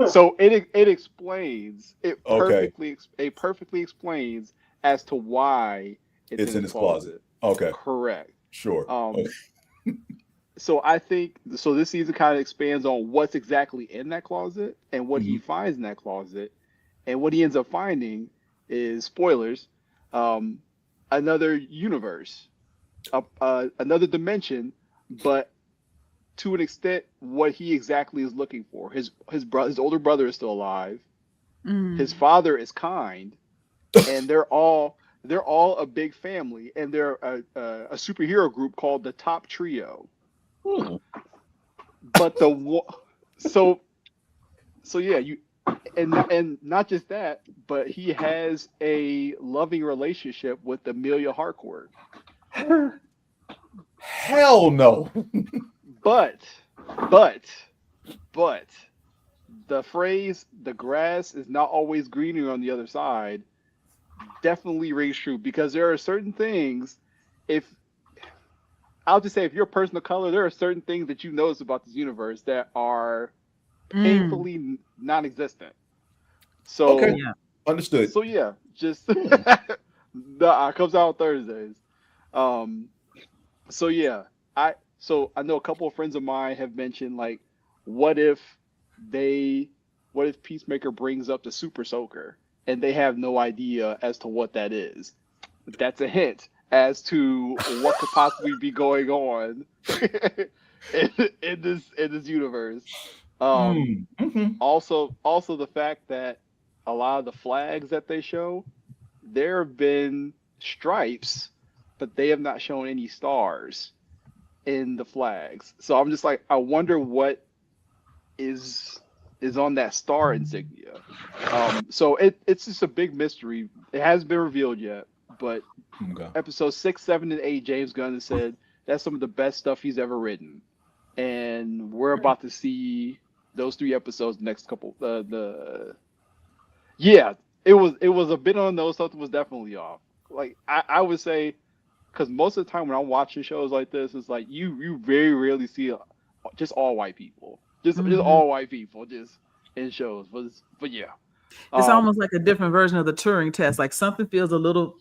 So it explains perfectly. It perfectly explains as to why it's in his closet. Okay. Correct. Sure. So I think this season kind of expands on what's exactly in that closet and what he finds in that closet, and what he ends up finding is, spoilers, another universe, another dimension, but to an extent, what he exactly is looking for. His older brother is still alive. His father is kind, and they're all a big family, and they're a superhero group called the Top Trio. But so yeah, and not just that, but he has a loving relationship with Amelia Harcourt. Hell no. But the phrase "the grass is not always greener on the other side" definitely rings true, because there are certain things, if you're a person of color, there are certain things that you notice about this universe that are painfully non-existent. So okay, understood. So yeah, just it comes out on Thursdays. So yeah, I know a couple of friends of mine have mentioned, like, what if Peacemaker brings up the Super Soaker and they have no idea as to what that is? That's a hint as to what could possibly be going on in this universe. Also the fact that a lot of the flags that they show, there have been stripes, but they have not shown any stars in the flags. So I'm just like, I wonder what is on that star insignia. So it's just a big mystery. It hasn't been revealed yet, but episodes 6, 7, and 8, James Gunn has said that's some of the best stuff he's ever written, and we're about to see those 3 episodes next couple. It was a bit on those. Something was definitely off. Like I would say, because most of the time when I'm watching shows like this, it's like you very rarely see just all white people, just all white people just in shows. But yeah, it's almost like a different version of the Turing test. Like something feels a little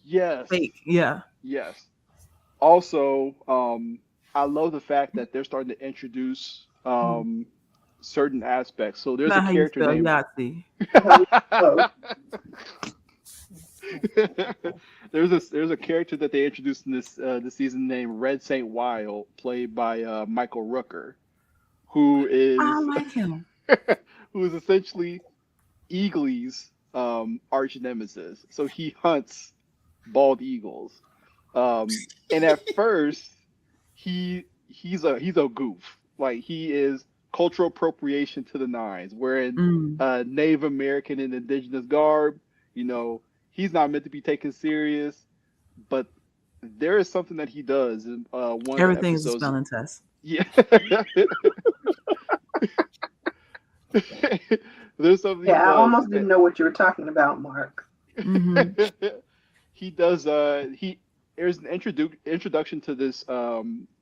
fake. Yeah. Yes. Also, I love the fact that they're starting to introduce certain aspects. So there's a character named Yahtzee. There's a character that they introduced in this season named Red Saint Wild, played by Michael Rooker, who is I like him. who is essentially Eagly's arch nemesis. So he hunts bald eagles. And at first, he's a goof. Like he is cultural appropriation to the nines, wearing Mm. Native American and indigenous garb. You know, he's not meant to be taken serious, but there is something that he does in one of the Everything's a episodes. spelling test. Yeah. There's something he Yeah, I does almost that- didn't know what you were talking about, Mark. he does there's an introduction to this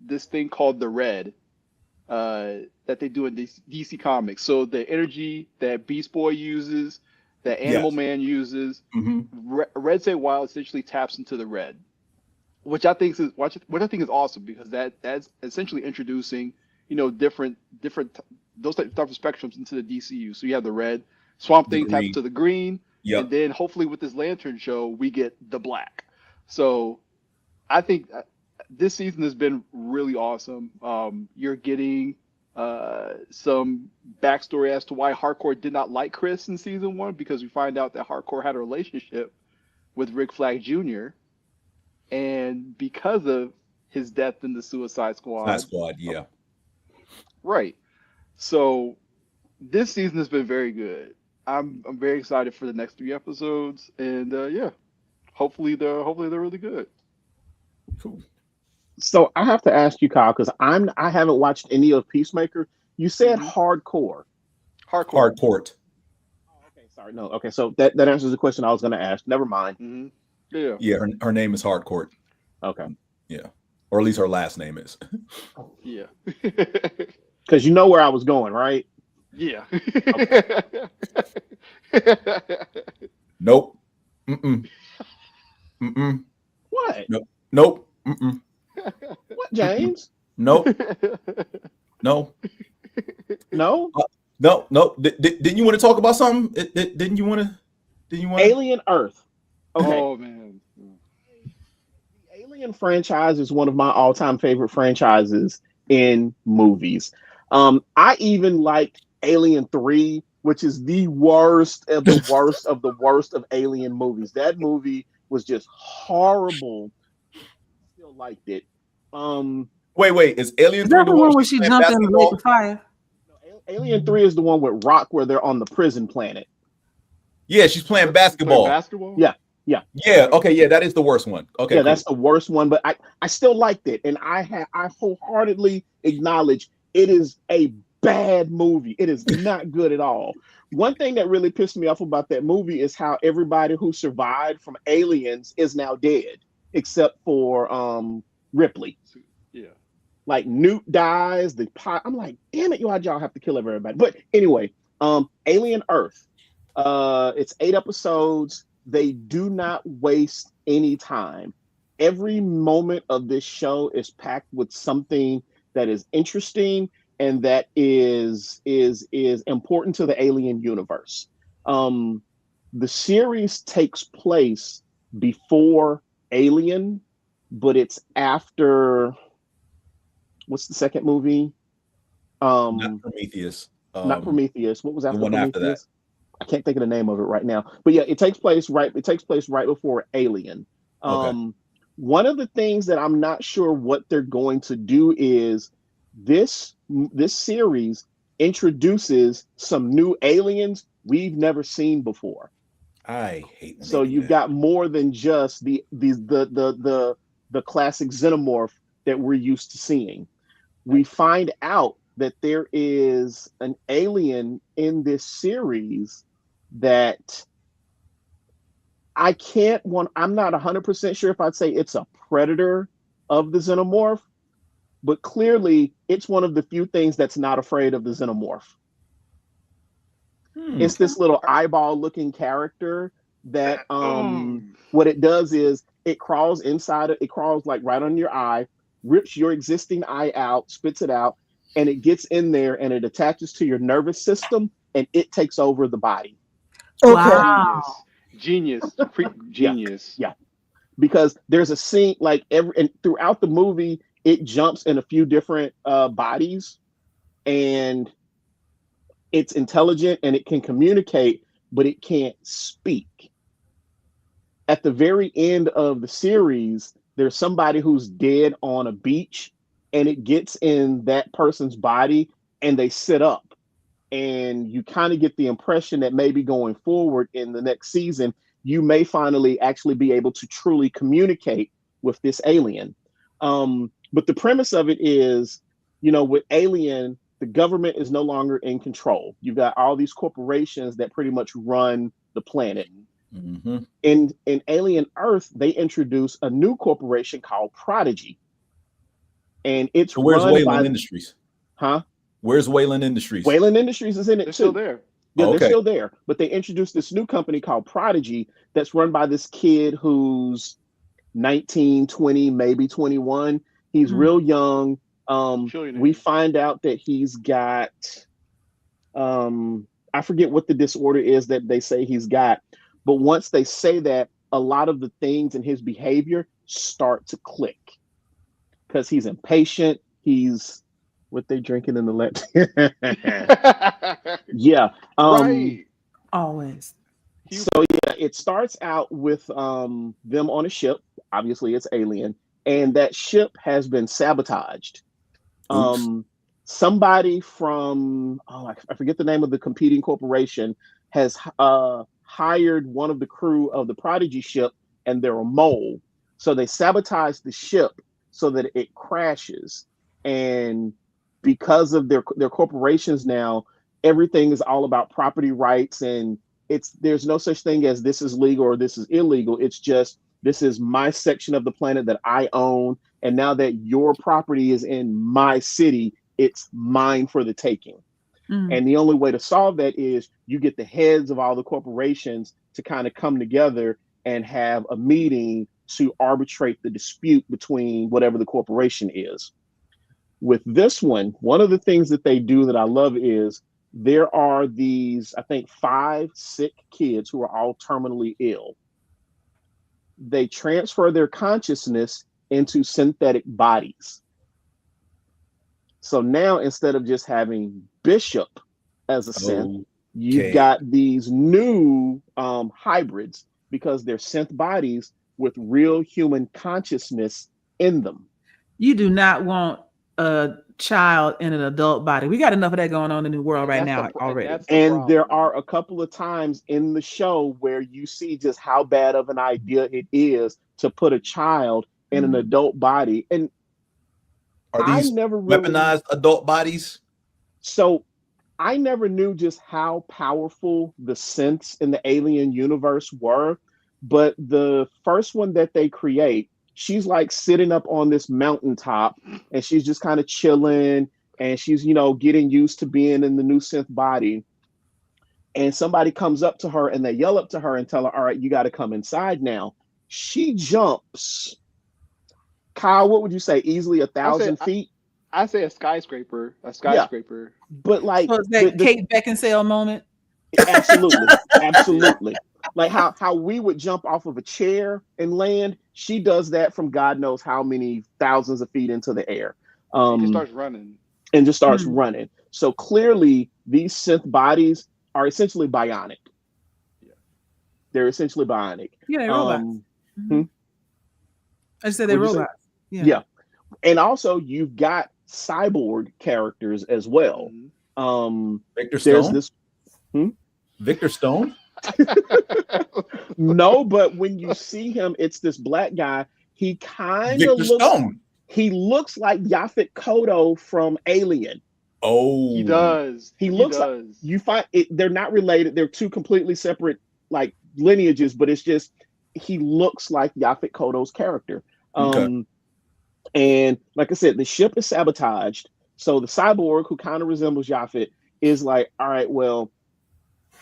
this thing called the red that they do in DC Comics. So the energy that Beast Boy uses, that Animal Yes. Man uses, Mm-hmm. Red Say Wild essentially taps into the red, which I think is awesome, because that's essentially introducing, you know, different those type of spectrums into the DCU. So you have the red, Swamp The Thing taps green. into the green, Yep. and then hopefully with this Lantern show we get the black. So I think this season has been really awesome. You're getting some backstory as to why Hardcore did not like Chris in season 1, because we find out that Hardcore had a relationship with Rick Flag Jr. And because of his death in the Suicide Squad. Flat Squad, yeah. Right. So this season has been very good. I'm very excited for the next 3 episodes, and yeah, hopefully they're really good. Cool. So I have to ask you, Kyle, because I haven't watched any of Peacemaker. You said Mhm. hardcore. Hardcore. Hardport. Oh, okay, sorry. No, okay. So that answers the question I was going to ask. Never mind. Mm-hmm. Yeah. Yeah, her name is Hardcourt. Okay. Yeah. Or at least her last name is. Yeah. Because you know where I was going, right? Yeah. Nope. Mm-mm. Mm-mm. What? Nope. Mm-mm. What, James? Nope. No. No? No. Didn't you want to talk about something? Didn't you want to? Alien Earth. Okay. Oh man. The Alien franchise is one of my all-time favorite franchises in movies. I even liked Alien 3, which is the worst of the worst of the worst of Alien movies. That movie was just horrible. Still liked it. Wait. Is Alien Is 3 that the one where she playing jumped in the lake basketball? of fire? Alien 3 is the one with Rock where they're on the prison planet. Yeah, she's playing basketball. Basketball? Yeah. Yeah. Okay. Yeah, that is the worst one. Okay. Yeah, cool. that's the worst one, but I still liked it, and I wholeheartedly acknowledge it is a bad movie. It is not good at all. One thing that really pissed me off about that movie is how everybody who survived from aliens is now dead, except for Ripley. Yeah. Like Newt dies, I'm like, damn it, y'all have to kill everybody. But anyway, Alien Earth. It's 8 episodes. They do not waste any time. Every moment of this show is packed with something that is interesting and that is important to the Alien universe. The series takes place before Alien, but it's after, what's the second movie? Not Prometheus. Not Prometheus. What was after the one Prometheus? after that. I can't think of the name of it right now. But yeah, it takes place right before Alien. Okay. One of the things that I'm not sure what they're going to do is this series introduces some new aliens we've never seen before. I hate when So they do you've that. got more than just the classic xenomorph that we're used to seeing. We find out that there is an alien in this series that I'm not 100% sure if I'd say it's a predator of the xenomorph, but clearly it's one of the few things that's not afraid of the xenomorph. It's this little eyeball looking character that what it does is it crawls like right on your eye, rips your existing eye out, spits it out, and it gets in there and it attaches to your nervous system and it takes over the body. Okay. Wow. Genius. Genius. Yeah. Because there's a scene like and throughout the movie, it jumps in a few different bodies. and it's intelligent and it can communicate, but it can't speak. At the very end of the series, there's somebody who's dead on a beach, and it gets in that person's body and they sit up. And you kind of get the impression that maybe going forward in the next season, you may finally actually be able to truly communicate with this alien. But the premise of it is, with Alien, the government is no longer in control. You've got all these corporations that pretty much run the planet. Mm-hmm. In Alien Earth, they introduce a new corporation called Prodigy. And it's So where's run Wayland by... Industries? Huh? Where's Wayland Industries? Wayland Industries is in it They're too. still there. Yeah, Okay. they're still there. But they introduced this new company called Prodigy that's run by this kid who's 19, 20, maybe 21. He's real young. We find out that he's got, I forget what the disorder is that they say he's got. But once they say that, a lot of the things in his behavior start to click. Because he's impatient. He's... what they drinking in the left. Yeah. Right. Always. So yeah, it starts out with them on a ship. Obviously, it's Alien, and that ship has been sabotaged. Somebody from I forget the name of the competing corporation has hired one of the crew of the Prodigy ship, and they're a mole. So they sabotage the ship so that it crashes, and because of their corporations now, everything is all about property rights, and there's no such thing as this is legal or this is illegal. It's just, this is my section of the planet that I own, and now that your property is in my city, it's mine for the taking. And the only way to solve that is you get the heads of all the corporations to kind of come together and have a meeting to arbitrate the dispute between whatever the corporation is. With this one of the things that they do that I love is there are these, I think, 5 sick kids who are all terminally ill. They transfer their consciousness into synthetic bodies. So now, instead of just having Bishop as a synth, you've got these new hybrids, because they're synth bodies with real human consciousness in them. You do not want a child in an adult body. We got enough of that going on in the world right now already. And there are a couple of times in the show where you see just how bad of an idea it is to put a child in an adult body. And are these weaponized adult bodies? So I never knew just how powerful the synths in the Alien universe were. But the first one that they create, she's like sitting up on this mountaintop, and she's just kind of chilling, and she's, getting used to being in the new synth body. And somebody comes up to her and they yell up to her and tell her, all right, you got to come inside now. She jumps. Kyle, what would you say? Easily 1,000 feet? I say a skyscraper. Yeah. But like, so that Kate Beckinsale moment. Absolutely. Absolutely. Like how we would jump off of a chair and land, she does that from God knows how many thousands of feet into the air. She starts running. And just starts running. So clearly, these synth bodies are essentially bionic. Yeah. They're essentially bionic. Yeah, they're robots. I said they're robots. Yeah. And also, you've got cyborg characters as well. Victor Stone? Victor Stone? No, but when you see him, it's this black guy. He kind of looks like Yaphet Kotto from Alien. Oh, he does. He looks like, you find it, they're not related. They're two completely separate like lineages, but it's just he looks like Yaphet Kotto's character. Okay. And like I said, the ship is sabotaged. So the cyborg, who kind of resembles Yaphet, is like, all right, well,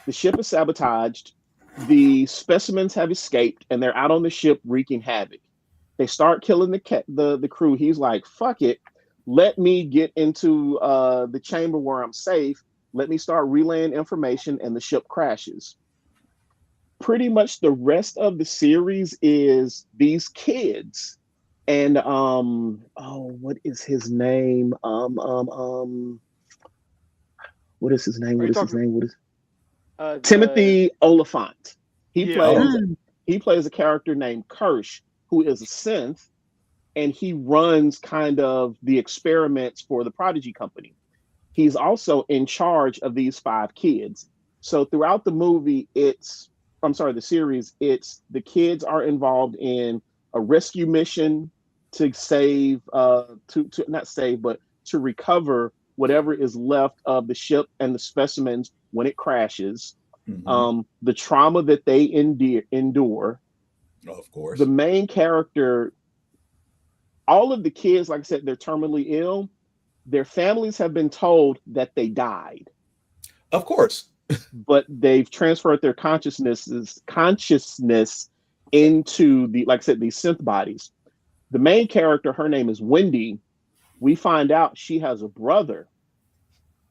the ship is sabotaged. The specimens have escaped, and they're out on the ship wreaking havoc. They start killing the crew. He's like, fuck it. Let me get into the chamber where I'm safe. Let me start relaying information, and the ship crashes. Pretty much the rest of the series is these kids. And what is his name? what is his name? Are you What is his talking name? What is the Timothy Oliphant? He yeah, plays Oh. he plays a character named Kirsch, who is a synth, and he runs kind of the experiments for the Prodigy Company. He's also in charge of these 5 kids. So throughout the movie, the series, it's the kids are involved in a rescue mission to save, to not save, but to recover whatever is left of the ship and the specimens when it crashes. The trauma that they endure. Of course. The main character, all of the kids, like I said, they're terminally ill. Their families have been told that they died. Of course. But they've transferred their consciousness into the, like I said, these synth bodies. The main character, her name is Wendy. We find out she has a brother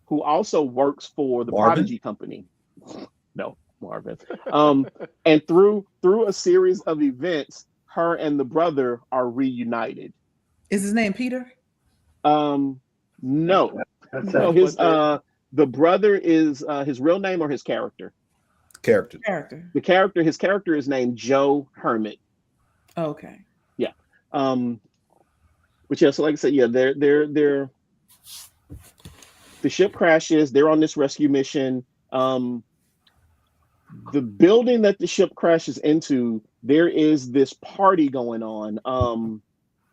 who also works for the Marvin? Prodigy Company. No, Marvin. And through a series of events, her and the brother are reunited. Is his name Peter? No, his the brother is his real name or his character? Character. His character is named Joe Hermit. Okay. Yeah. But yeah, so like I said, yeah, they're the ship crashes, they're on this rescue mission. The building that the ship crashes into, there is this party going on.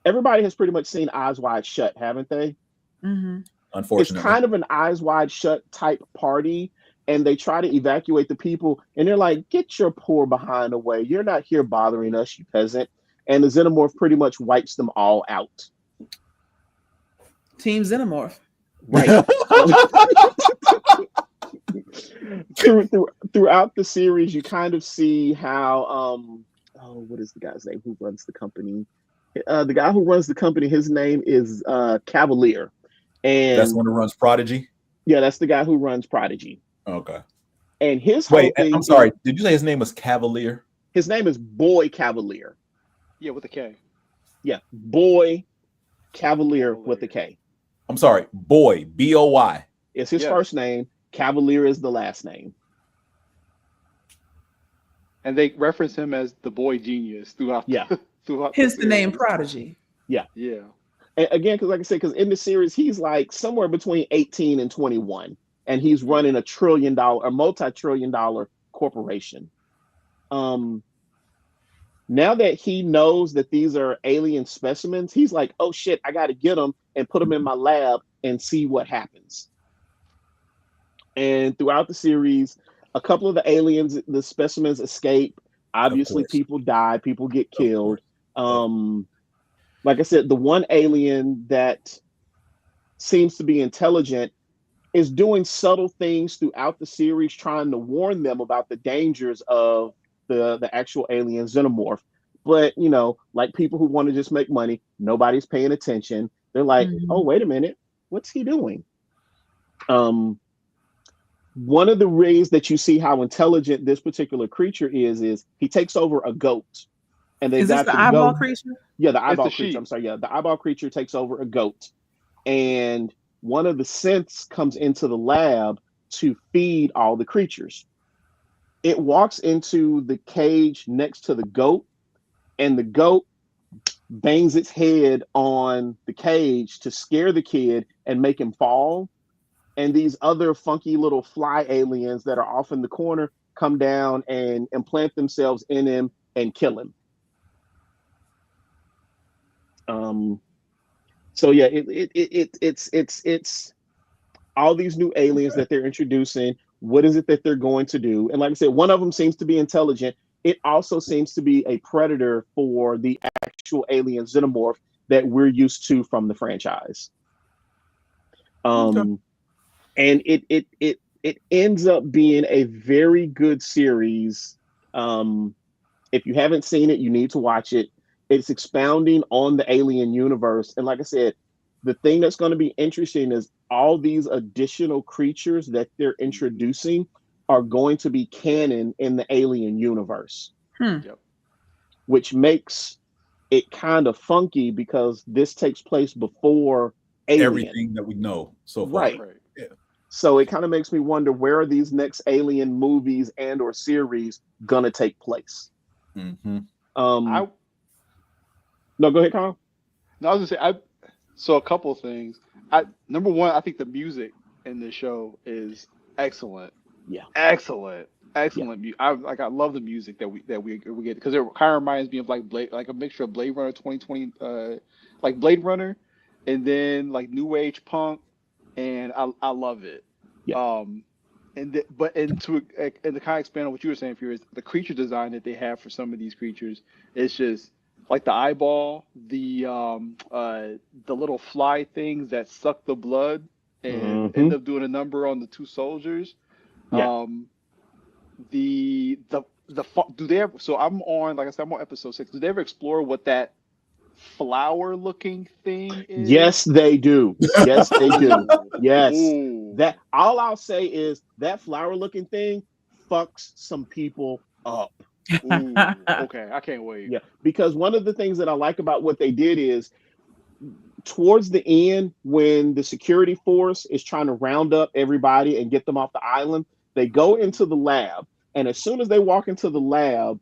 Everybody has pretty much seen Eyes Wide Shut, haven't they? Mm-hmm. Unfortunately. It's kind of an Eyes Wide Shut type party, and they try to evacuate the people, and they're like, get your poor behind away. You're not here bothering us, you peasant. And the Xenomorph pretty much wipes them all out. Team Xenomorph. Right. Throughout the series, you kind of see how what is the guy's name who runs the company? The guy who runs the company, his name is Cavalier. And that's the one who runs Prodigy? Yeah, that's the guy who runs Prodigy. Okay. And his whole thing, I'm sorry, did you say his name was Cavalier? His name is Boy Cavalier. Yeah, with a K. Yeah, Boy Cavalier with a K. I'm sorry, Boy, B-O-Y. It's his first name. Cavalier is the last name. And they reference him as the boy genius throughout. Yeah. Hence the name Prodigy. Yeah. Yeah. And again, because like I said, because in the series, he's like somewhere between 18 and 21. And he's running a multi-trillion-dollar corporation. Now that he knows that these are alien specimens, he's like, oh shit, I got to get them and put them in my lab and see what happens. And throughout the series, a couple of the aliens, the specimens escape. Obviously, people die, people get killed. Like I said, the one alien that seems to be intelligent is doing subtle things throughout the series, trying to warn them about the dangers of the actual alien Xenomorph. But, you know, like people who want to just make money, nobody's paying attention. They're like, oh, wait a minute, what's he doing? One of the ways that you see how intelligent this particular creature is he takes over a goat. And they got the eyeball creature? Yeah, the eyeball creature. I'm sorry. Yeah, the eyeball creature takes over a goat. And one of the synths comes into the lab to feed all the creatures. It walks into the cage next to the goat, and the goat bangs its head on the cage to scare the kid and make him fall. And these other funky little fly aliens that are off in the corner come down and implant themselves in him and kill him. So yeah, it's all these new aliens that they're introducing. What is it that they're going to do? And like I said, one of them seems to be intelligent. It also seems to be a predator for the actual alien Xenomorph that we're used to from the franchise. And it ends up being a very good series. If you haven't seen it, you need to watch it. It's expounding on the alien universe. And like I said, the thing that's going to be interesting is all these additional creatures that they're introducing are going to be canon in the alien universe. Yep. Which makes it kind of funky because this takes place before Alien. Everything that we know so far. Right. Yeah. So it kind of makes me wonder, where are these next Alien movies and or series gonna take place? Mm-hmm. No, go ahead, Carl. No, I was gonna say so a couple of things. Number one, I think the music in the show is excellent. Yeah. Excellent. Yeah. Excellent. I love the music that we get, because it kind of reminds me of like a mixture of Blade Runner 2020, like Blade Runner, and then like new age punk, and I love it. Yeah. And to kind of expand on what you were saying, Furious, the creature design that they have for some of these creatures is just like the eyeball, the little fly things that suck the blood and Mm-hmm. end up doing a number on the two soldiers. Yeah. The do they ever? So I'm on, like I said, I'm on episode 6. Do they ever explore what that flower looking thing is? Yes, they do. Yes, they do. Yes. Ooh. That, all I'll say is that flower looking thing fucks some people up. Ooh. Okay, I can't wait. Yeah, because one of the things that I like about what they did is, towards the end, when the security force is trying to round up everybody and get them off the island, they go into the lab. And as soon as they walk into the lab,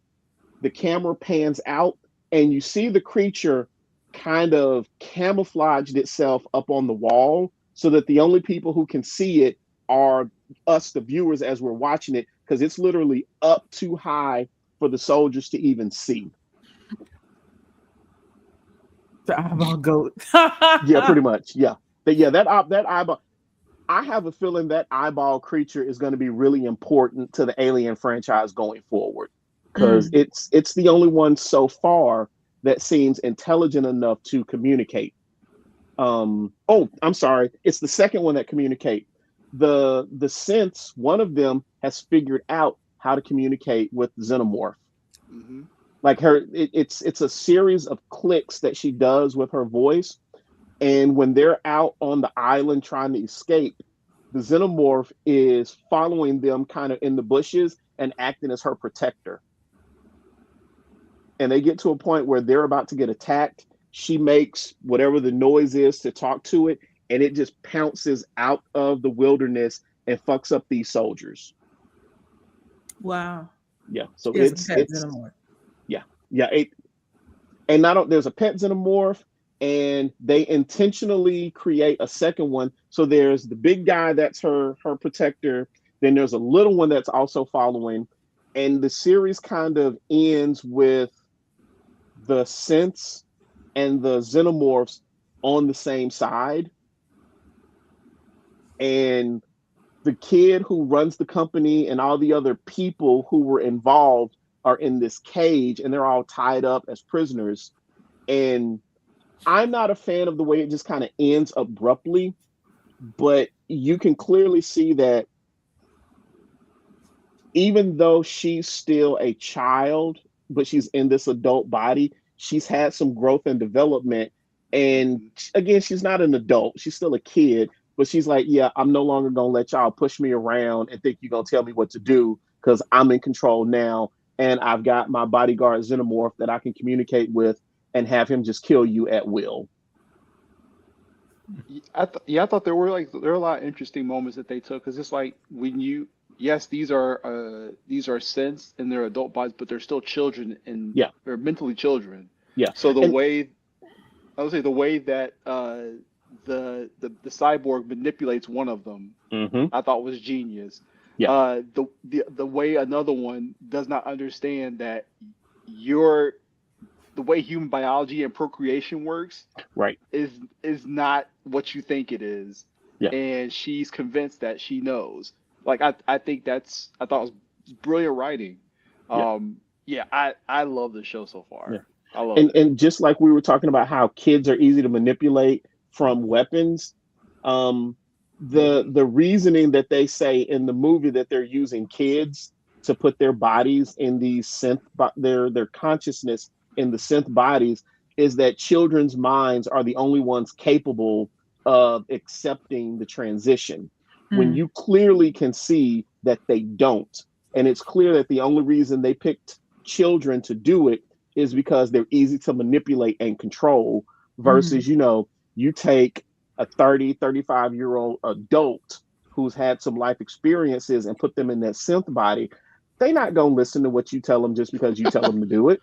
the camera pans out and you see the creature kind of camouflaged itself up on the wall, so that the only people who can see it are us, the viewers, as we're watching it, because it's literally up too high for the soldiers to even see. The eyeball goat. Yeah, pretty much. Yeah. But yeah, that eyeball, I have a feeling that eyeball creature is going to be really important to the Alien franchise going forward, because it's the only one so far that seems intelligent enough to communicate. I'm sorry, it's the second one that communicate. The synths, one of them has figured out how to communicate with the xenomorph. Mm-hmm. Like it's a series of clicks that she does with her voice, and when they're out on the island trying to escape, the xenomorph is following them kind of in the bushes and acting as her protector. And they get to a point where they're about to get attacked. She makes whatever the noise is to talk to it, and it just pounces out of the wilderness and fucks up these soldiers. Wow. Yeah. So It's there's a pet xenomorph, and they intentionally create a second one. So there's the big guy that's her protector. Then there's a little one that's also following, and the series kind of ends with the synths and the xenomorphs on the same side, and the kid who runs the company and all the other people who were involved are in this cage, and they're all tied up as prisoners. And I'm not a fan of the way it just kind of ends abruptly, but you can clearly see that even though she's still a child, but she's in this adult body, she's had some growth and development. And again, she's not an adult, she's still a kid, but she's like, yeah, I'm no longer gonna let y'all push me around and think you're gonna tell me what to do, because I'm in control now, and I've got my bodyguard xenomorph that I can communicate with and have him just kill you at will. I thought there were a lot of interesting moments that they took, because it's like, when yes, these are synths in their adult bodies, but they're still children, and they're mentally children. Yeah. So the way that the cyborg manipulates one of them, I thought was genius. Yeah. The way another one does not understand that the way human biology and procreation works, right, is not what you think it is. Yeah. And she's convinced that she knows. Like, I thought it was brilliant writing. I love the show so far. Yeah. I love it. it. And just like we were talking about how kids are easy to manipulate from weapons, the reasoning that they say in the movie that they're using kids to put their bodies in these their consciousness in the synth bodies is that children's minds are the only ones capable of accepting the transition, when you clearly can see that they don't. And it's clear that the only reason they picked children to do it is because they're easy to manipulate and control, versus, you take a 30, 35-year-old adult who's had some life experiences and put them in that synth body, they not gonna listen to what you tell them just because you tell them to do it.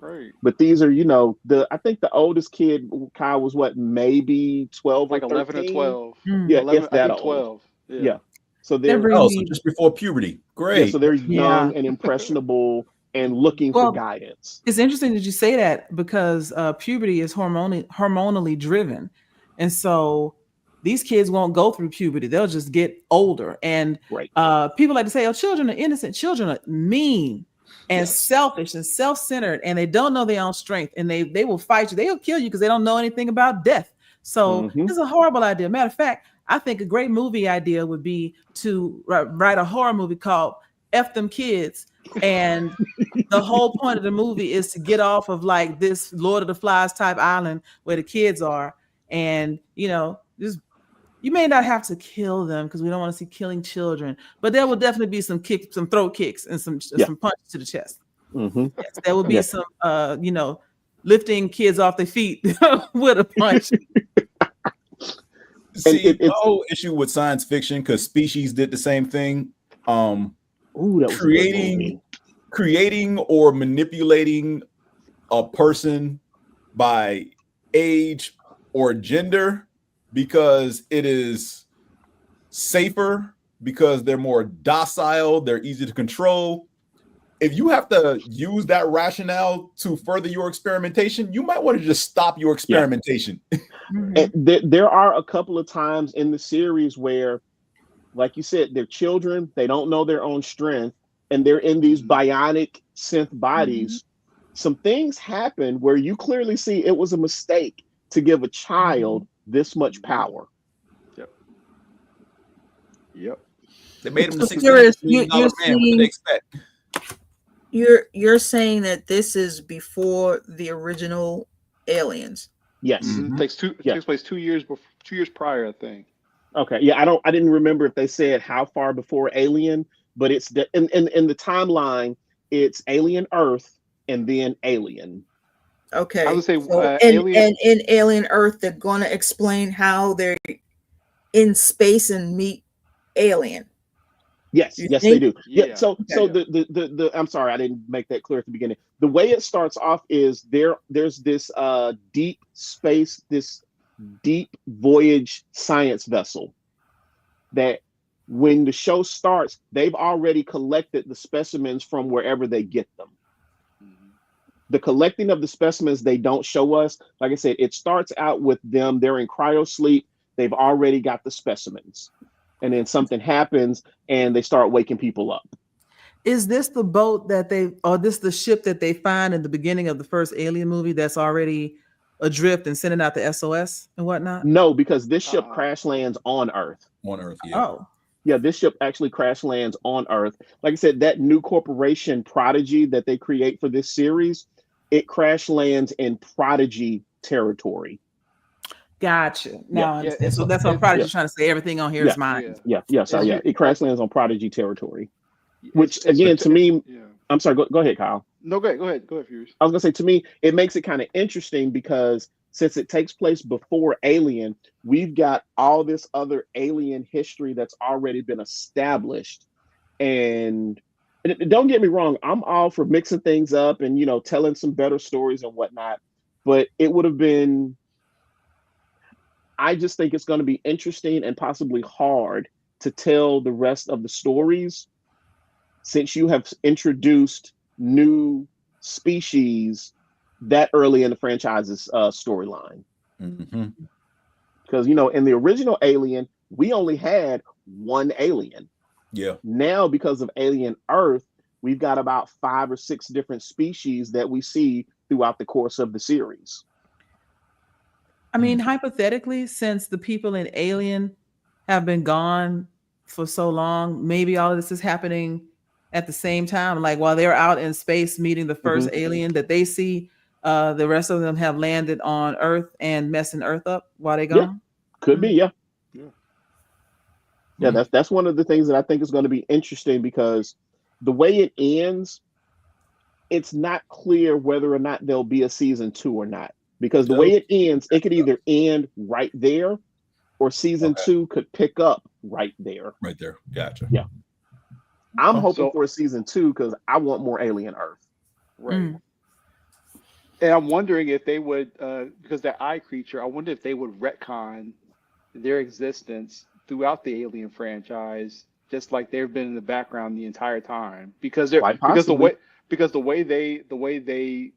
Right. But these are, I think the oldest kid, Kyle, was what, maybe 12 Like or 11 or 13? 12. Yeah, 11, if I that think old. 12. Yeah. So That they're brings So me. just before puberty. Great. yeah, so they're Yeah. young and impressionable and looking for Well, guidance. It's interesting that you say that because puberty is hormonally driven. And so these kids won't go through puberty. They'll just get older. And Right. people like to say, oh, children are innocent. Children are mean and Yes. selfish and self-centered, and they don't know their own strength. And they will fight you. They'll kill you because they don't know anything about death. So it's a horrible idea. Matter of fact, I think a great movie idea would be to write a horror movie called F Them Kids. And the whole point of the movie is to get off of like this Lord of the Flies type island where the kids are. And, just you may not have to kill them because we don't want to see killing children, but there will definitely be some throat kicks and some punches to the chest. Yes, there will be some, lifting kids off their feet with a punch. See, the whole issue with science fiction, because Species did the same thing. Ooh, that was creating or manipulating a person by age or gender because it is safer, because they're more docile, they're easy to control. If you have to use that rationale to further your experimentation, you might want to just stop your experimentation. And there are a couple of times in the series where, like you said, they're children, they don't know their own strength, and they're in these bionic synth bodies. Some things happen where you clearly see it was a mistake to give a child this much power. Yep. They made him So a $60 Curious, million man. What did they expect? you're saying that this is before the original Aliens? Yes. Takes place 2 years before, 2 years prior, I think. Okay. Yeah, I didn't remember if they said how far before Alien, but it's in the timeline, it's Alien Earth and then Alien. Okay. I would say and in Alien Earth, they're going to explain how they're in space and meet Alien. Yes, they do. Yeah. So the I'm sorry, I didn't make that clear at the beginning. The way it starts off is there's this deep space, this deep voyage science vessel that when the show starts, they've already collected the specimens from wherever they get them. The collecting of the specimens they don't show us. Like I said, it starts out with them. They're in cryo sleep. They've already got the specimens. And then something happens and they start waking people up. Is this the boat the ship that they find in the beginning of the first Alien movie that's already adrift and sending out the SOS and whatnot? No, because this ship crash lands on Earth. On Earth, yeah. Oh. Yeah, this ship actually crash lands on Earth. Like I said, that new corporation Prodigy that they create for this series, it crash lands in Prodigy territory. Gotcha. So that's what Prodigy trying to say. Everything on here is mine. It crash lands on Prodigy territory. Which again, to me, I'm sorry. Go ahead, Kyle. No, go ahead, Furious. I was gonna say, to me, it makes it kind of interesting because since it takes place before Alien, we've got all this other alien history that's already been established. And don't get me wrong, I'm all for mixing things up and telling some better stories and whatnot. But it would have been. I just think it's going to be interesting and possibly hard to tell the rest of the stories since you have introduced new species that early in the franchise's storyline. Because, in the original Alien, we only had one alien. Yeah. Now, because of Alien Earth, we've got about 5 or 6 different species that we see throughout the course of the series. I mean, hypothetically, since the people in Alien have been gone for so long, maybe all of this is happening at the same time. Like while they're out in space meeting the first alien that they see, the rest of them have landed on Earth and messing Earth up while they're gone. Yeah. Could be, yeah. That's one of the things that I think is going to be interesting because the way it ends, it's not clear whether or not there'll be a season 2 or not. Because the way it ends, it could either end right there or season 2 could pick up right there. Right there. Gotcha. Yeah. I'm Oh, hoping so- for a season 2 because I want more Alien Earth. Right. And I'm wondering if they would, because that eye creature, I wonder if they would retcon their existence throughout the Alien franchise, just like they've been in the background the entire time. Because they're Quite because possibly. the way they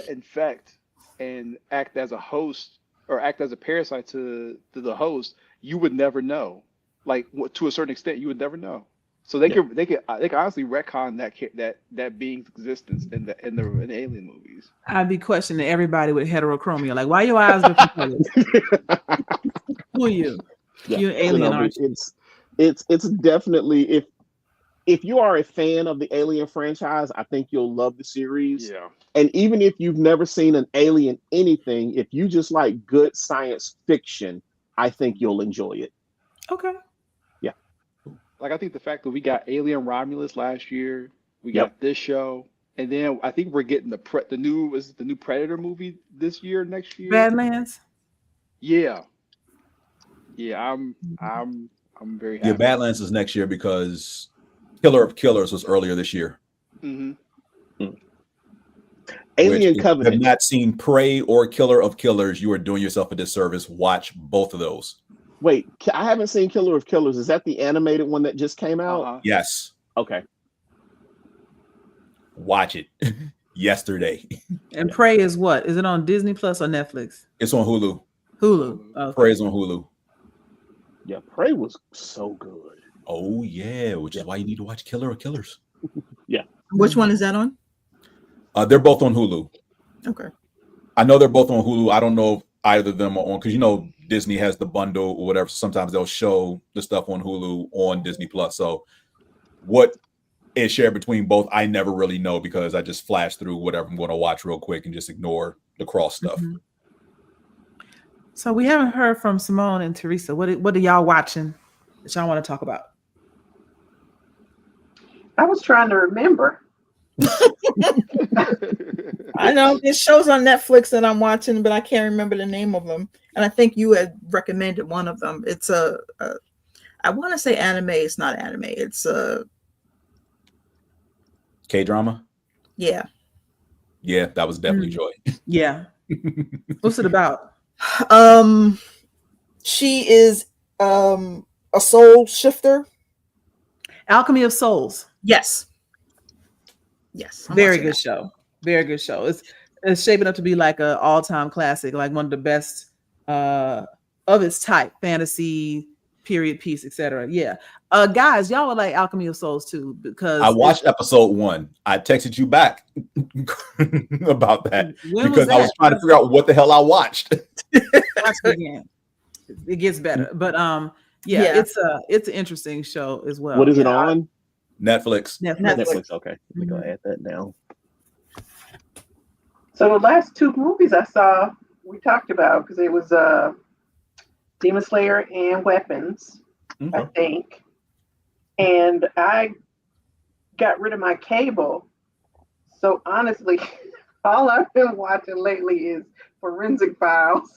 infect and act as a host or act as a parasite to the host, you would never know. Like to a certain extent, you would never know. So they could honestly retcon that being's existence in the Alien movies. I'd be questioning everybody with heterochromia. Like, why your eyes different colors? Who are you? Yeah. You're an alien, aren't you? It's definitely, if you are a fan of the Alien franchise, I think you'll love the series. Yeah. And even if you've never seen an Alien anything, if you just like good science fiction, I think you'll enjoy it. Okay. Yeah. Like I think the fact that we got Alien Romulus last year, we Yep. got this show, and then I think we're getting the new Predator movie this year, next year. Badlands. Yeah. Yeah, I'm very happy. Yeah, Badlands is next year because Killer of Killers was earlier this year. Mm-hmm. Alien Which, if you Covenant. have not seen Prey or Killer of Killers, you are doing yourself a disservice. Watch both of those. Wait, I haven't seen Killer of Killers. Is that the animated one that just came out? Uh-huh. Yes. Okay. Watch it. Yesterday. And Prey is what? Is it on Disney Plus or Netflix? It's on Hulu. Hulu. Okay. Prey is on Hulu. Yeah, Prey was so good. Oh, yeah, which is why you need to watch Killer of Killers. Which one is that on? They're both on Hulu. Okay. I know they're both on Hulu. I don't know if either of them are on, because you know Disney has the bundle or whatever. So sometimes they'll show the stuff on Hulu on Disney Plus. So what is shared between both, I never really know because I just flash through whatever I'm going to watch real quick and just ignore the cross stuff. Mhm. So we haven't heard from Simone and Teresa. What are y'all watching that y'all want to talk about? I was trying to remember. I know there's shows on Netflix that I'm watching, but I can't remember the name of them. And I think you had recommended one of them. It's I want to say anime. It's not anime. It's K-drama? yeah. Yeah, that was definitely Joy. Yeah. What's it about? She is a soul shifter. Alchemy of Souls. Yes. Yes. I'm Very watching good that. show. Very good show. It's shaping up to be like an all-time classic, like one of the best of its type, fantasy, period piece, etc. Yeah. Guys, y'all would like Alchemy of Souls too, because I watched episode 1. I texted you back about that When because I was that? trying to figure out what the hell I watched. Watch it again. It gets better. But Yeah. it's an interesting show as well. What is it Yeah. on? Netflix. Netflix. Okay. We're going to add that down. So the last two movies I saw, we talked about because it was Demon Slayer and Weapons, I Okay. think. And I got rid of my cable. So honestly, all I've been watching lately is Forensic Files.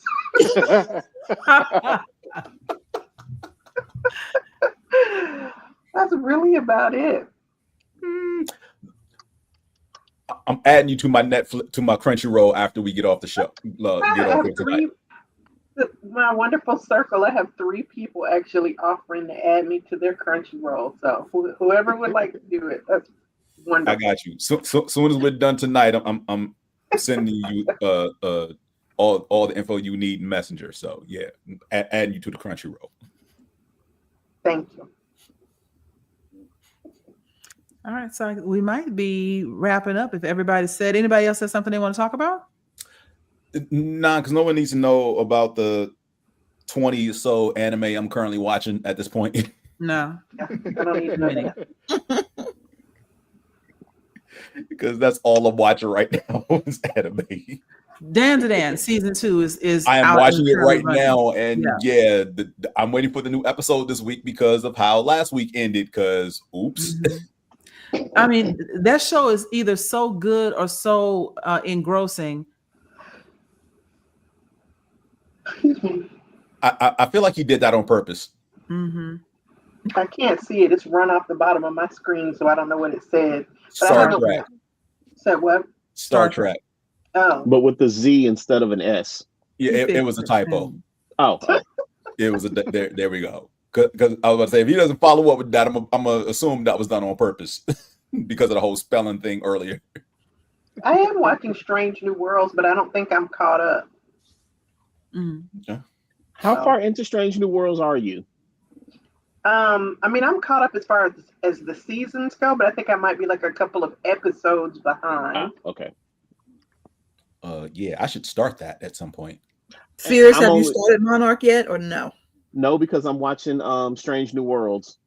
That's really about it. I'm adding you to my Netflix, to my Crunchyroll after we get off the show. Get I off have here tonight. my wonderful circle, I have 3 people actually offering to add me to their Crunchyroll. So whoever would like to do it, that's I wonderful. got you. So soon as we're done tonight, I'm sending you all the info you need in Messenger. So yeah, adding you to the Crunchyroll. Thank you. All right, so we might be wrapping up if everybody said. Anybody else has something they want to talk about? Nah, because no one needs to know about the 20 or so anime I'm currently watching at this point. No. I don't need to know that. Because that's all I'm watching right now is anime. Dan to Dan season 2 is I am out watching and it right currently running. now, and yeah, I'm waiting for the new episode this week because of how last week ended. Because oops. I mean, that show is either so good or so engrossing. I feel like he did that on purpose. Mm-hmm. I can't see it. It's run off the bottom of my screen, so I don't know what it said. But I Star have a Trek. said what? Star Trek. Oh, But with the Z instead of an S. Yeah, He it fixed was a it. typo. Oh, It was a there we go. Because I was about to say, if he doesn't follow up with that, I'm gonna assume that was done on purpose because of the whole spelling thing earlier. I am watching Strange New Worlds, but I don't think I'm caught up. how So. far into Strange New Worlds are you? I mean, I'm caught up as far as the seasons go, but I think I might be like a couple of episodes behind. Okay. Yeah, I should start that at some point. Fierce, I'm have you only- started Monarch yet or no? No, because I'm watching Strange New Worlds.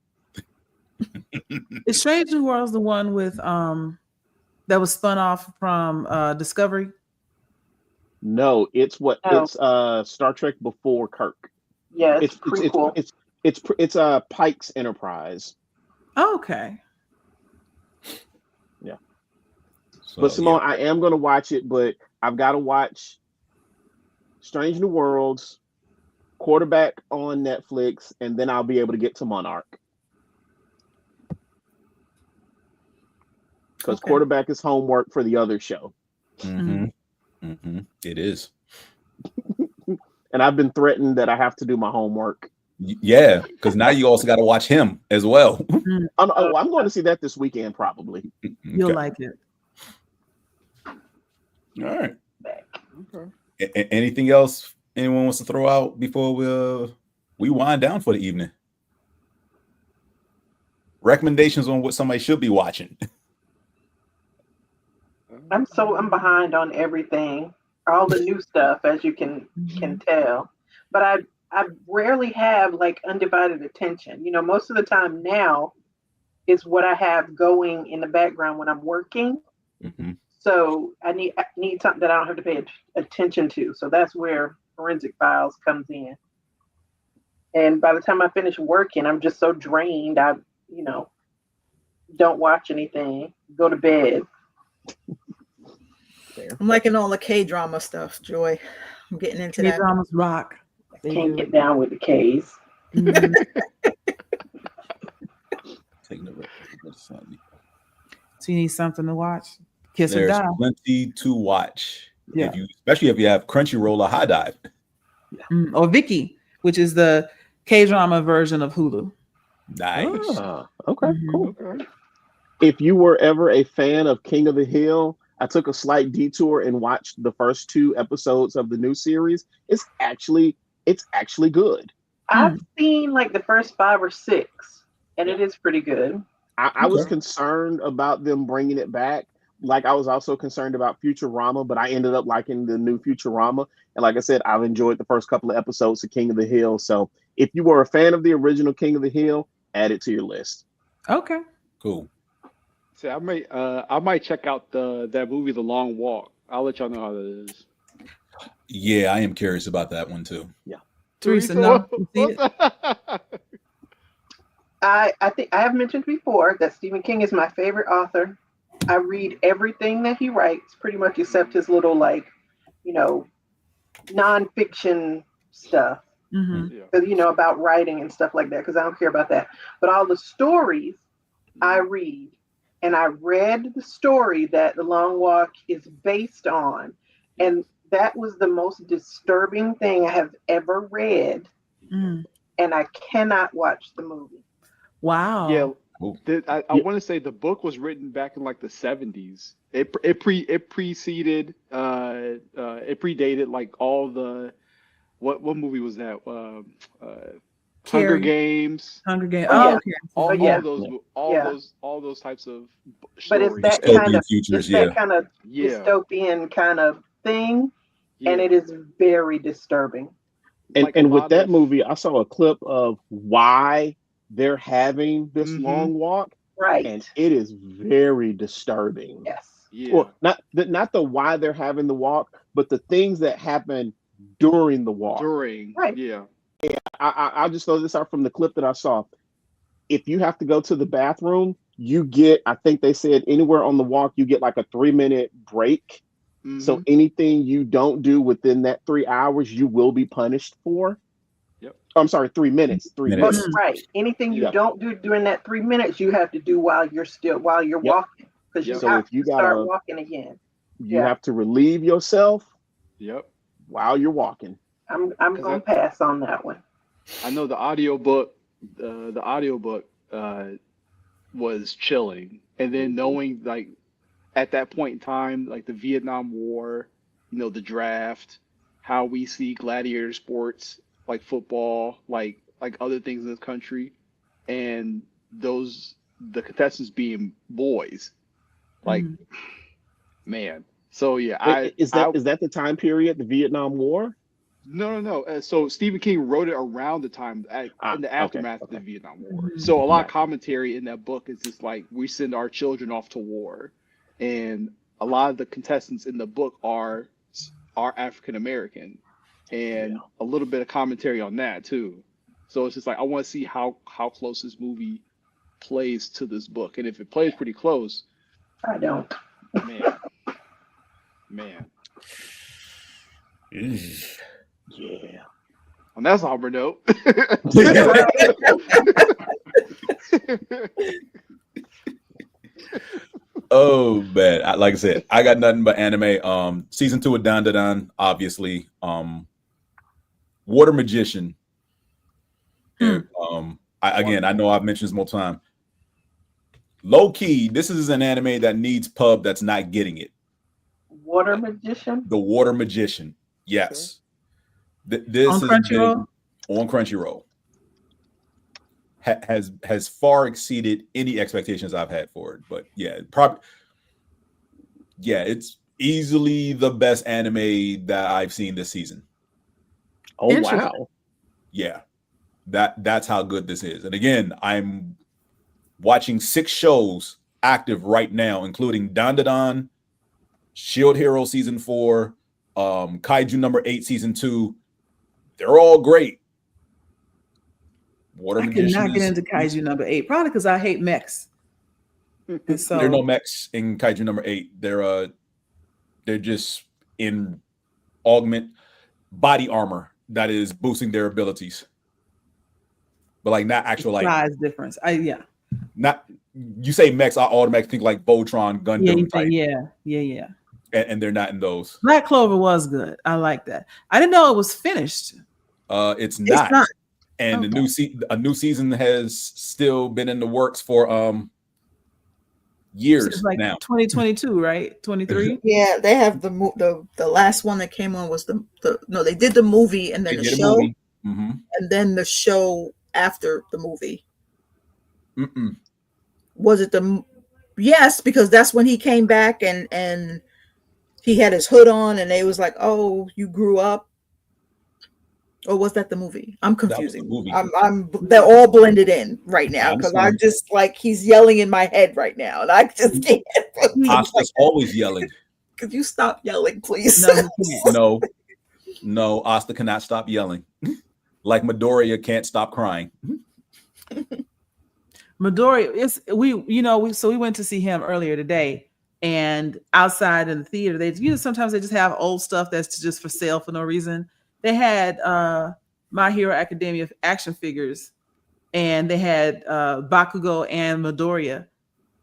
Is Strange New Worlds the one with that was spun off from Discovery? No, it's No. it's Star Trek before Kirk. Yeah, it's prequel. It's Pike's Enterprise. Okay. Yeah. So, But Simone, yeah. I am gonna watch it, but I've got to watch Strange New Worlds, Quarterback on Netflix, and then I'll be able to get to Monarch. Because Okay. Quarterback is homework for the other show. It is. And I've been threatened that I have to do my homework. Yeah, because now you also got to watch him as well. I'm going to see that this weekend, probably. You'll Okay. like it. All right. Okay. Anything else anyone wants to throw out before we wind down for the evening? Recommendations on what somebody should be watching. I'm behind on everything, all the new stuff, as you can tell. But I rarely have like undivided attention. You know, most of the time now is what I have going in the background when I'm working. Mm-hmm. So I need something that I don't have to pay attention to. So that's where Forensic Files comes in. And by the time I finish working, I'm just so drained. I, don't watch anything. Go to bed. I'm liking all the K-drama stuff, Joy. I'm getting into that. K-dramas rock. They Can't do. get down with the K's. Mhm. Taking the So you need something to watch. Kiss or There's Die. plenty to watch. Yeah. Especially if you have Crunchyroll or High Dive. Or Vicky, which is the K-drama version of Hulu. Nice. Okay, Mhm. cool. Okay. If you were ever a fan of King of the Hill, I took a slight detour and watched the first 2 episodes of the new series. It's actually good. I've seen like the first 5 or 6, and it is pretty good. I was Okay. concerned about them bringing it back. Like I was also concerned about Futurama, but I ended up liking the new Futurama. And like I said, I've enjoyed the first couple of episodes of King of the Hill. So if you were a fan of the original King of the Hill, add it to your list. Okay. Cool. See, I might check out that movie, The Long Walk. I'll let y'all know how that is. Yeah, I am curious about that one too. Teresa, no. You see it? I think I have mentioned before that Stephen King is my favorite author. I read everything that he writes, pretty much except his little nonfiction stuff. Mhm. Yeah. About writing and stuff like that, because I don't care about that. But all the stories I read, and I read the story that The Long Walk is based on, and that was the most disturbing thing I have ever read, Mm. and I cannot watch the movie. Wow. Yeah. Cool. I want to say the book was written back in like the 70s. It predated like all the what movie was that? Hunger Carrie. Games. Hunger Games. Oh, Oh, yeah. okay. All, yeah. all those types of But it's stories. that Dystopian kind of futures, yeah. Yeah. dystopian kind of thing, Yeah. and it is very disturbing. Like a And with lot that of- movie, I saw a clip of why they're having this Mhm. long walk, Right. and it is very disturbing. Yes. Yeah. Well, not the why they're having the walk, but the things that happen during the walk. During. Right. Yeah. I'll just throw this out from the clip that I saw. If you have to go to the bathroom, you get, I think they said anywhere on the walk, you get like a 3-minute break. So Mhm. anything you don't do within that 3 hours, you will be punished for. I'm sorry, 3 minutes. 3 Minutes. minutes. Right. Anything you Yep. don't do during that 3 minutes, you have to do while you're Yep. walking, because you So have if you to start gotta, walking again. you Yeah. have to relieve yourself Yep. while you're walking. I'm 'Cause gonna pass on that one. I know the audiobook was chilling. And then knowing like at that point in time, like the Vietnam War, the draft, how we see gladiator sports like football, like other things in this country, and the contestants being boys, like man. So yeah, Wait, is that the time period, the Vietnam War? No. So Stephen King wrote it around the time in the aftermath of the Okay. Vietnam War. So a lot of Gotcha. commentary in that book is just like we send our children off to war, and a lot of the contestants in the book are African American, and a little bit of commentary on that too. So it's just like I want to see how close this movie plays to this book, and if it plays pretty close, I don't. man. Yeah. On that somber note. Oh man, like I said, I got nothing but anime. Season 2 of Dan Dan Dan, obviously. Water Magician. I know I've mentioned this multiple times. Low key, this is an anime that needs pub that's not getting it. Water Magician. The Water Magician. Yes. This On Crunchyroll? On Crunchyroll. Has far exceeded any expectations I've had for it. But it's easily the best anime that I've seen this season. Oh wow. Yeah. That's how good this is. And again, I'm watching 6 shows active right now, including Dan Dan Dan, Shield Hero Season 4, Kaiju number 8 Season 2. They're all great. Water I could Magician not get into Kaiju number 8, probably because I hate mechs. And so there are no mechs in Kaiju number 8. They're just in augment body armor that is boosting their abilities. But like not actual like size difference. Not you say mechs, I automatically think like Voltron, Gundam type. Yeah. And they're not in those. Black Clover was good. I like that. I didn't know it was finished. It's not. And Okay. a new season has still been in the works for years It's like now. 2022, right? 23. Yeah, they have the last one that came on was they did the movie and then the show, Mm-hmm. and then the show after the movie. Mm-mm. Was it yes, because that's when he came back and he had his hood on and they was like, oh, you grew up. Or was that the movie? I'm confusing. They're all blended in right now because I just like he's yelling in my head right now and I just can't. Oscar's always yelling. Could you stop yelling, please? No, Asta cannot stop yelling. Like Midoriya can't stop crying. Midoriya, we went to see him earlier today, and outside in the theater, sometimes they just have old stuff that's just for sale for no reason. They had My Hero Academia action figures, and they had Bakugo and Midoriya,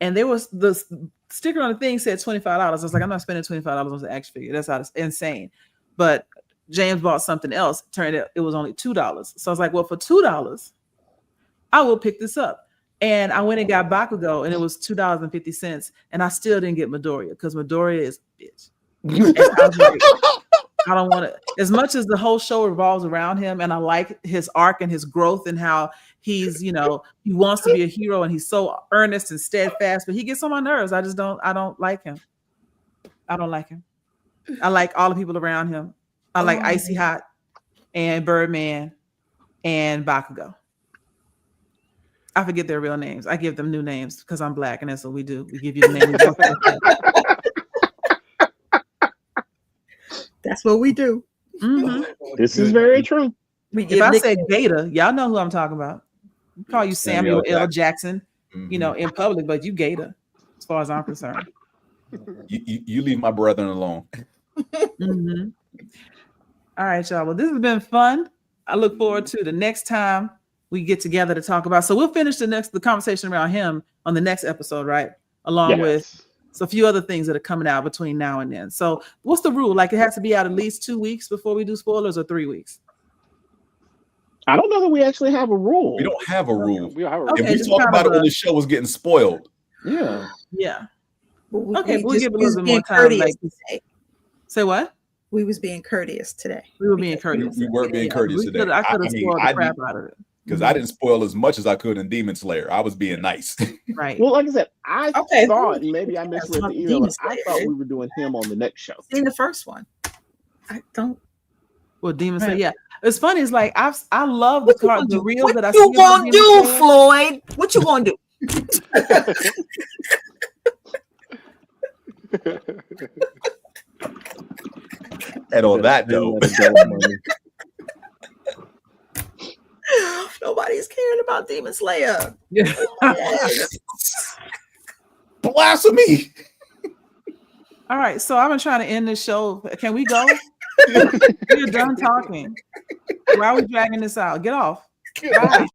and there was the sticker on the thing said $25. I was like, I'm not spending $25 on the action figure. That's insane. But James bought something else. Turned out it was only $2. So I was like, well, for $2, I will pick this up. And I went and got Bakugo, and it was $2.50, and I still didn't get Midoriya because Midoriya is a bitch. And I was like, I don't want to. As much as the whole show revolves around him, and I like his arc and his growth and how he's, he wants to be a hero and he's so earnest and steadfast, but he gets on my nerves. I don't like him. I don't like him. I like all the people around him. I like Icy Hot and Birdman and Bakugo. I forget their real names. I give them new names because I'm Black, and that's what we do. We give you the name. That's what we do. Mm-hmm. This is very true. If I say Gator, y'all know who I'm talking about. We call you Samuel L. Jackson, in public, but you Gator, as far as I'm concerned. You leave my brethren alone. Mm-hmm. All right, y'all. Well, this has been fun. I look forward to the next time we get together to talk about. So we'll finish the conversation around him on the next episode, right? Along with a few other things that are coming out between now and then. So what's the rule? Like, it has to be out at least 2 weeks before we do spoilers, or 3 weeks? I don't know that we actually have a rule. We don't have a rule. We don't have a rule. Okay, And we talked about it when the show was getting spoiled. Yeah. Yeah. Okay, we'll give it a little bit more time. Like, say what? We was being courteous today. We were being courteous. We weren't being courteous today. I could have spoiled the crap out of it. Because I didn't spoil as much as I could in Demon Slayer. I was being nice. Right. Well, like I said, I thought, and maybe I misread the email, but I thought we were doing him on the next show. Seen the first one. I don't. Well, Demon Slayer, yeah. It's funny. It's like I love the reels that I see. What you gonna do, Floyd? What you gonna do? And on that note, nobody's caring about Demon Slayer. Blasphemy. All right, so I've been trying to end this show. Can we go? We're done talking. Why are we dragging this out? Get off. Bye.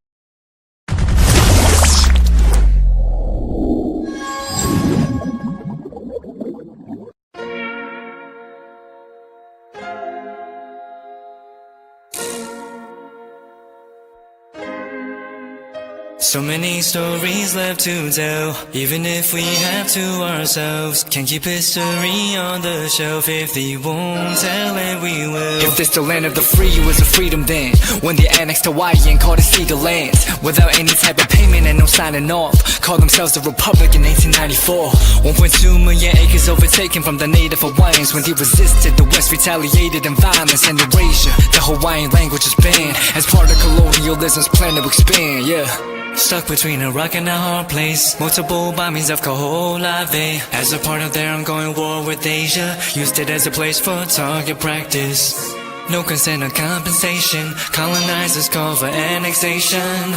So many stories left to tell, even if we have to ourselves. Can't keep history on the shelf. If they won't tell it, we will. If this the land of the free, it was a freedom then. When they annexed Hawaii and called it Cedar Lands, without any type of payment and no signing off. Called themselves the Republic in 1894. 1.2 million acres overtaken from the native Hawaiians. When they resisted, the West retaliated in violence and erasure. The Hawaiian language is banned as part of colonialism's plan to expand, yeah. Stuck between a rock and a hard place. Multiple bombings of Kaho'olawe. As a part of their ongoing war with Asia, used it as a place for target practice. No consent or compensation. Colonizers call for annexation.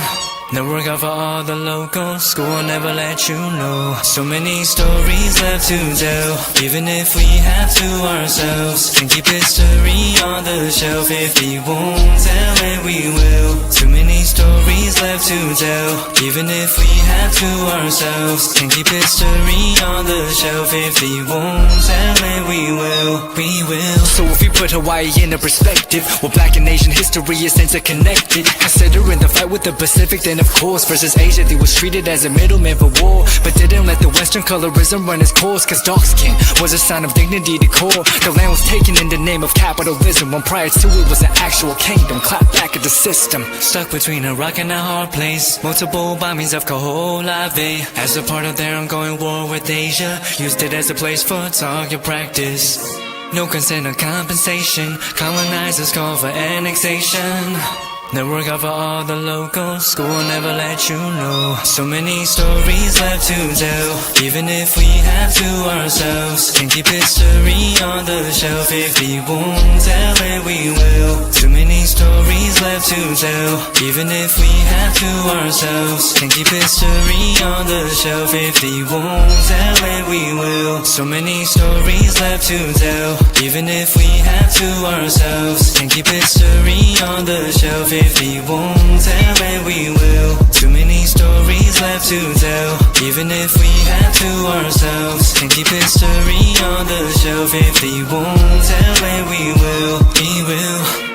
Never cover all the locals. School never let you know. So many stories left to tell, even if we have to ourselves. Can keep history on the shelf. If we won't tell it, we will. Too many stories left to tell, even if we have to ourselves. Can keep history on the shelf. If we won't tell it, we will. We will. So if we put Hawaii into perspective, well, Black and Asian history is interconnected. Considering the fight with the Pacific, then of course, versus Asia, they was treated as a middleman for war, but didn't let the Western colorism run its course. Cause dark skin was a sign of dignity to core. The land was taken in the name of capitalism, when prior to it was an actual kingdom. Clap back at the system. Stuck between a rock and a hard place. Multiple bombings of Kaho'olawe. As a part of their ongoing war with Asia, used it as a place for target practice. No consent or compensation. Colonizers call for annexation. Never cover all the locals. School never let you know. So many stories left to tell, even if we have to ourselves. Can keep history on the shelf. If we won't tell it, we will. Too many stories left to tell, even if we have to ourselves. Can keep history on the shelf. If we won't tell it, we will. So many stories left to tell, even if we have to ourselves. Can keep history on the shelf. If we won't tell it, we will. Too many stories left to tell, even if we have to ourselves. Can keep history on the shelf. If we won't tell it, we will. We will.